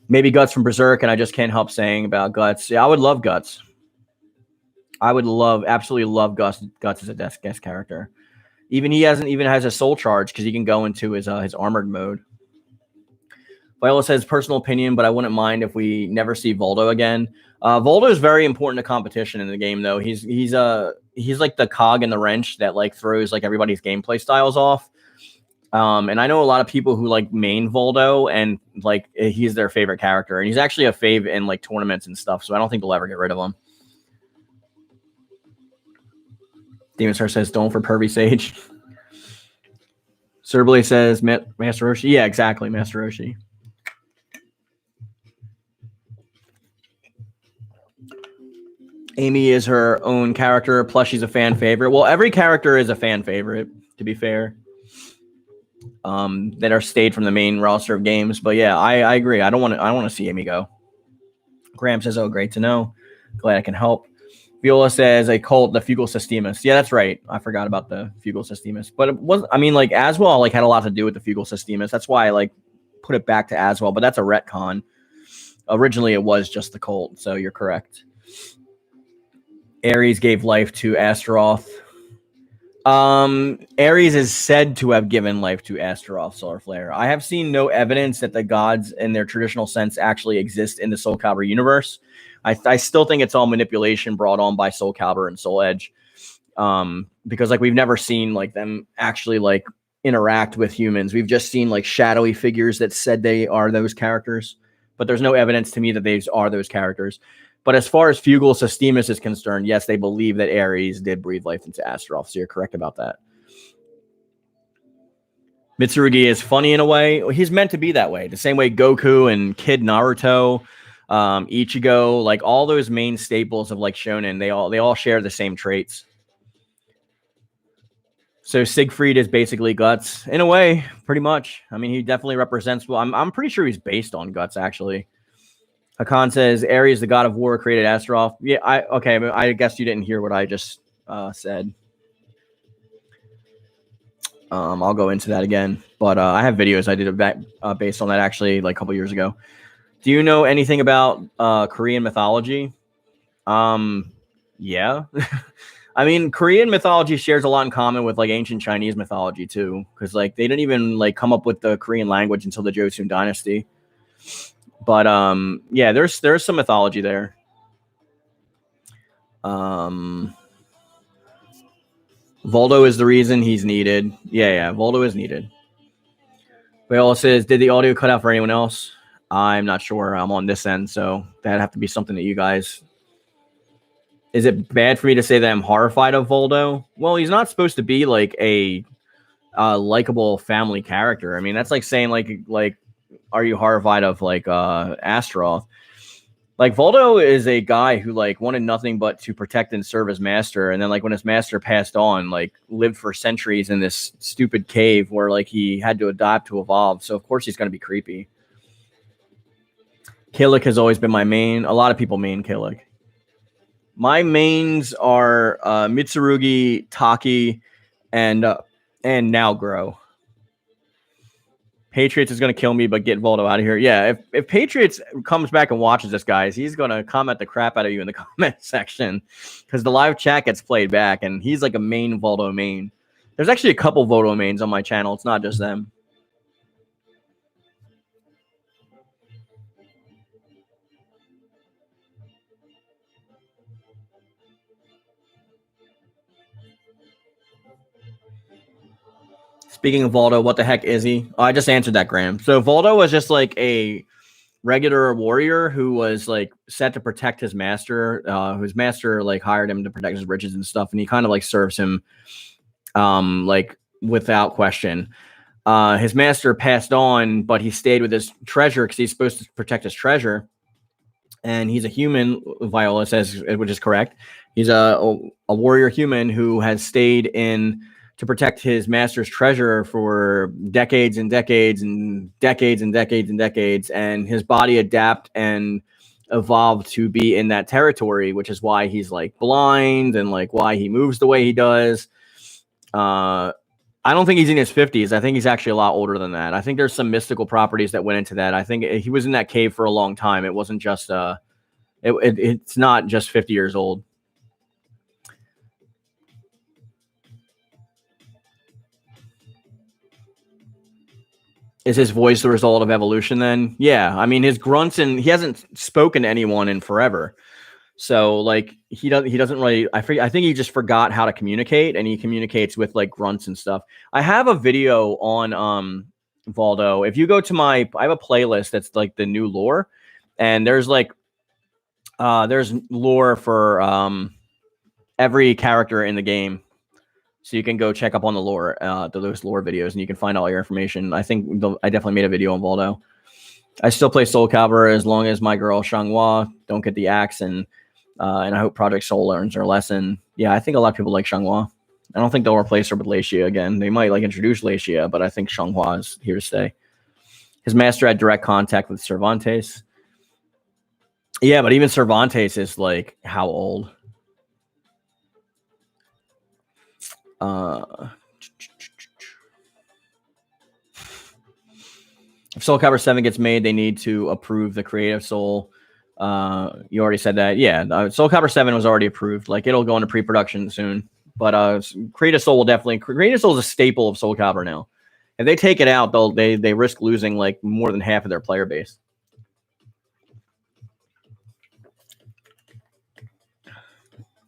Maybe Guts from Berserk, and I just can't help saying about Guts. Yeah, I would love Guts. I would absolutely love Guts as a guest character. Even he has a soul charge because he can go into his armored mode. Viola says, personal opinion, but I wouldn't mind if we never see Voldo again. Voldo is very important to competition in the game, though. He's like the cog in the wrench that like throws like everybody's gameplay styles off. And I know a lot of people who like main Voldo, and like he's their favorite character, and he's actually a fave in like tournaments and stuff. So I don't think they'll ever get rid of him. Demon Star says, "Don't for pervy Sage." Cerbley says, "Master Roshi." Yeah, exactly, Master Roshi. Amy is her own character, plus she's a fan favorite. Well, every character is a fan favorite, to be fair, that are stayed from the main roster of games. But yeah, I agree. I don't want to see Amy go. Graham says, "Oh, great to know. Glad I can help." Viola says, "A cult, the Fugal Systemus." Yeah, that's right. I forgot about the Fugal Systemus. But it was, I mean, like Aswell like had a lot to do with the Fugal Systemus. That's why I like put it back to Aswell, but that's a retcon. Originally, it was just the cult, so you're correct. Ares gave life to Astaroth. Ares is said to have given life to Astaroth Solar Flare. I have seen no evidence that the gods in their traditional sense actually exist in the Soul Calibur universe. I still think it's all manipulation brought on by Soul Calibur and Soul Edge. Because like we've never seen like them actually like interact with humans. We've just seen like shadowy figures that said they are those characters, but there's no evidence to me that they are those characters. But as far as Fugel Systemus is concerned, yes, they believe that Ares did breathe life into Astaroth. So you're correct about that. Mitsurugi is funny in a way. He's meant to be that way. The same way Goku and Kid Naruto, Ichigo, like all those main staples of like shonen, they all share the same traits. So Siegfried is basically Guts in a way, pretty much. I mean, he definitely represents. Well, I'm pretty sure he's based on Guts actually. Hakan says Ares, the god of war, created Astaroth. Yeah, okay. I guess you didn't hear what I just said. I'll go into that again, but I have videos I did based on that actually like a couple years ago. Do you know anything about Korean mythology? Yeah. I mean, Korean mythology shares a lot in common with like ancient Chinese mythology too, because like they didn't even like come up with the Korean language until the Joseon dynasty. But yeah, there's some mythology there. Voldo is the reason he's needed. Yeah, Voldo is needed. Viola says, did the audio cut out for anyone else? I'm not sure. I'm on this end, so that'd have to be something that you guys. Is it bad for me to say that I'm horrified of Voldo? Well, he's not supposed to be like a likable family character. I mean, that's like saying like are you horrified of like Astaroth? Like Voldo is a guy who like wanted nothing but to protect and serve his master, and then like when his master passed on, like lived for centuries in this stupid cave where like he had to adapt to evolve. So of course he's going to be creepy. Killick has always been my main. A lot of people main Killick. My mains are Mitsurugi, Taki, and now Grow. Patriots is going to kill me, but get Voldo out of here. Yeah, if Patriots comes back and watches this, guys, he's going to comment the crap out of you in the comment section because the live chat gets played back, and he's like a main Voldo main. There's actually a couple Voldo mains on my channel. It's not just them. Speaking of Voldo, what the heck is he? Oh, I just answered that, Graham. So Voldo was just like a regular warrior who was like set to protect his master, whose master like hired him to protect his riches and stuff, and he kind of like serves him like without question. His master passed on, but he stayed with his treasure because he's supposed to protect his treasure. And he's a human, Viola says, which is correct. He's a warrior human who has stayed in to protect his master's treasure for decades and decades and decades and decades and decades, and his body adapt and evolved to be in that territory, which is why he's like blind and like why he moves the way he does. I don't think he's in his 50s. I think he's actually a lot older than that. I think there's some mystical properties that went into that. I think he was in that cave for a long time. It wasn't just it's not just 50 years old. Is his voice the result of evolution then? Yeah. I mean, his grunts, and he hasn't spoken to anyone in forever. So like he doesn't really, I think he just forgot how to communicate, and he communicates with like grunts and stuff. I have a video on Voldo. If you go to I have a playlist that's like the new lore, and there's like there's lore for every character in the game. So you can go check up on the lore, those lore videos, and you can find all your information. I think I definitely made a video on Voldo. I still play Soul Calibur as long as my girl Xianghua don't get the axe, and I hope Project Soul learns her lesson. Yeah, I think a lot of people like Xianghua. I don't think they'll replace her with Leixia again. They might like introduce Leixia, but I think Xianghua is here to stay. His master had direct contact with Cervantes. Yeah, but even Cervantes is like how old? If Soul Calibur 7 gets made, they need to approve the Creative Soul. You already said that. Yeah, Soul Calibur 7 was already approved. Like, it'll go into pre-production soon. But Create a Soul will definitely Create a Soul is a staple of Soul Calibur now. If they take it out, they risk losing like more than half of their player base.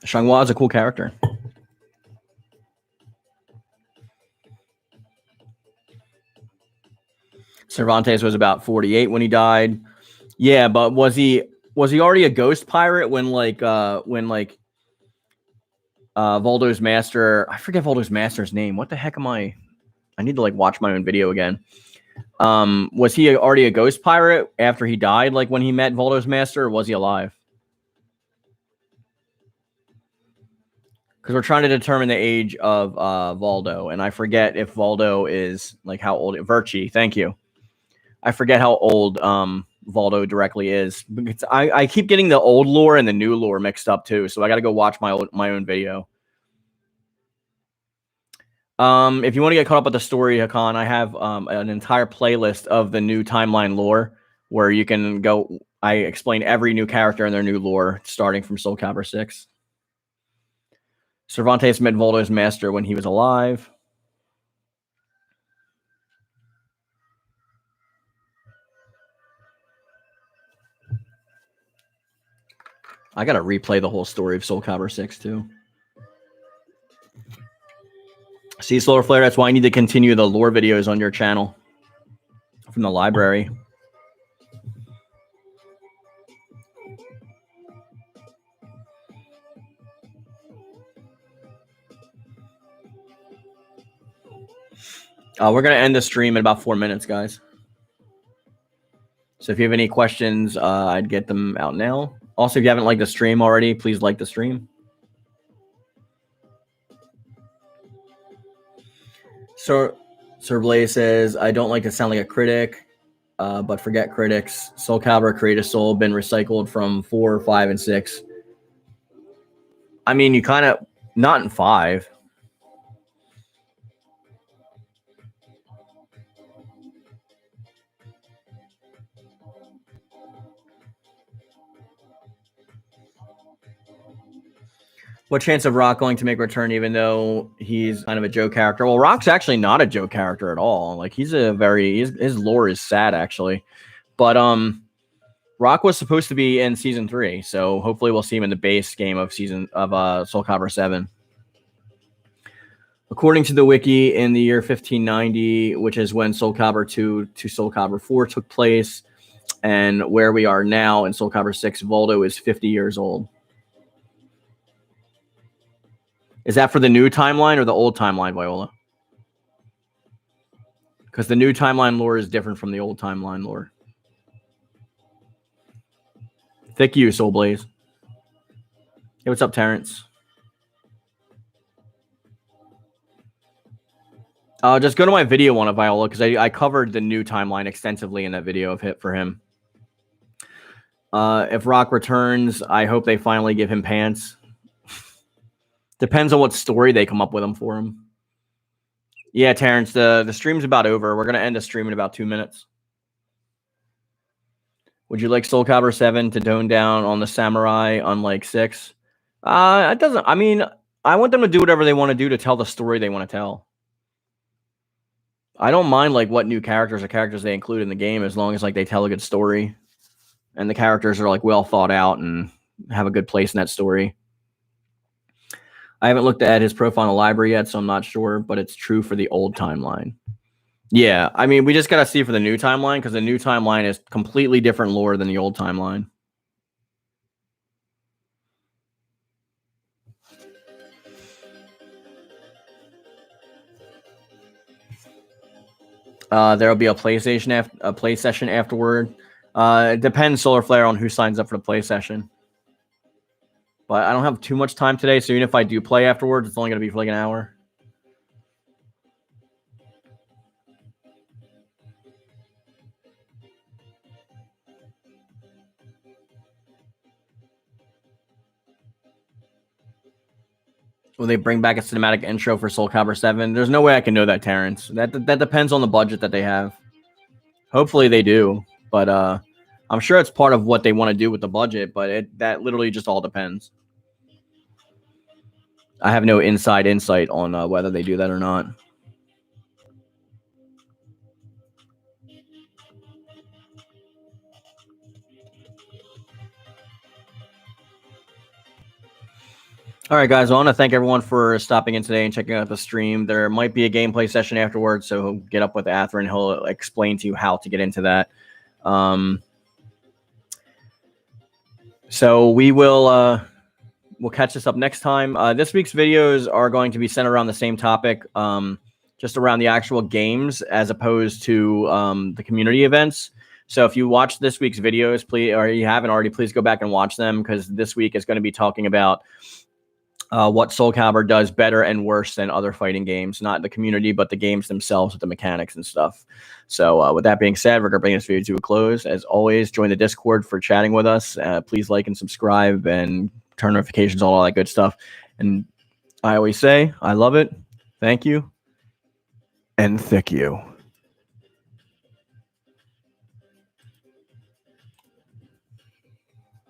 Xianghua is a cool character. Cervantes was about 48 when he died. Yeah, but was he already a ghost pirate when Voldo's master? I forget Voldo's master's name. What the heck am I? I need to like watch my own video again. Was he already a ghost pirate after he died, like when he met Voldo's master, or was he alive? Because we're trying to determine the age of Voldo, and I forget if Voldo is like how old. Virtue, thank you. I forget how old Voldo directly is. I keep getting the old lore and the new lore mixed up too, so I got to go watch my own video. If you want to get caught up with the story, Hakan, I have an entire playlist of the new timeline lore where you can go. I explain every new character and their new lore, starting from Soul Calibur 6. Cervantes met Voldo's master when he was alive. I gotta replay the whole story of Soul Calibur 6 too. See, Solar Flare, that's why I need to continue the lore videos on your channel from the library. We're going to end the stream in about 4 minutes, guys. So if you have any questions, I'd get them out now. Also, if you haven't liked the stream already, please like the stream. So Sir Blaze says, I don't like to sound like a critic, but forget critics. Soul Calibur, Create a Soul, been recycled from 4, 5, and 6. I mean, you kind of, not in 5. What chance of Rock going to make a return, even though he's kind of a joke character? Well, Rock's actually not a joke character at all. Like his lore is sad actually, but Rock was supposed to be in season 3, so hopefully we'll see him in the base game of Soul Calibur 7. According to the wiki, in the year 1590, which is when Soul Calibur 2 to Soul Calibur 4 took place, and where we are now in Soul Calibur 6, Voldo is 50 years old. Is that for the new timeline or the old timeline, Viola? Because the new timeline lore is different from the old timeline lore. Thank you, Soul Blaze. Hey, what's up, Terrence? Just go to my video on it, Viola, because I covered the new timeline extensively in that video of hit for him. If Rock returns, I hope they finally give him pants. Depends on what story they come up with for him. Yeah, Terrence, the stream's about over. We're going to end the stream in about 2 minutes. Would you like Soul Calibur 7 to tone down on the samurai, unlike 6? It doesn't. I mean, I want them to do whatever they want to do to tell the story they want to tell. I don't mind like what new characters or characters they include in the game as long as like they tell a good story and the characters are like well thought out and have a good place in that story. I haven't looked at his profile in the library yet, so I'm not sure, but it's true for the old timeline. Yeah, I mean, we just got to see for the new timeline because the new timeline is completely different lore than the old timeline. There'll be a play session afterward. It depends, Solar Flare, on who signs up for the play session. But I don't have too much time today, so even if I do play afterwards, it's only going to be for like an hour. Will they bring back a cinematic intro for Soul Calibur 7? There's no way I can know that, Terrence. That depends on the budget that they have. Hopefully they do, but I'm sure it's part of what they want to do with the budget, but that literally just all depends. I have no inside insight on whether they do that or not. All right, guys. I want to thank everyone for stopping in today and checking out the stream. There might be a gameplay session afterwards, so get up with Ather and he'll explain to you how to get into that. So we will we'll catch this up next time. This week's videos are going to be centered around the same topic, just around the actual games as opposed to the community events. So if you watch this week's videos, please, or you haven't already, please go back and watch them, because this week is going to be talking about what Soul Calibur does better and worse than other fighting games, not the community, but the games themselves with the mechanics and stuff. So with that being said, we're going to bring this video to a close. As always, join the Discord for chatting with us. Please like and subscribe and turn notifications on, all that good stuff. And I always say, I love it. Thank you. And thank you.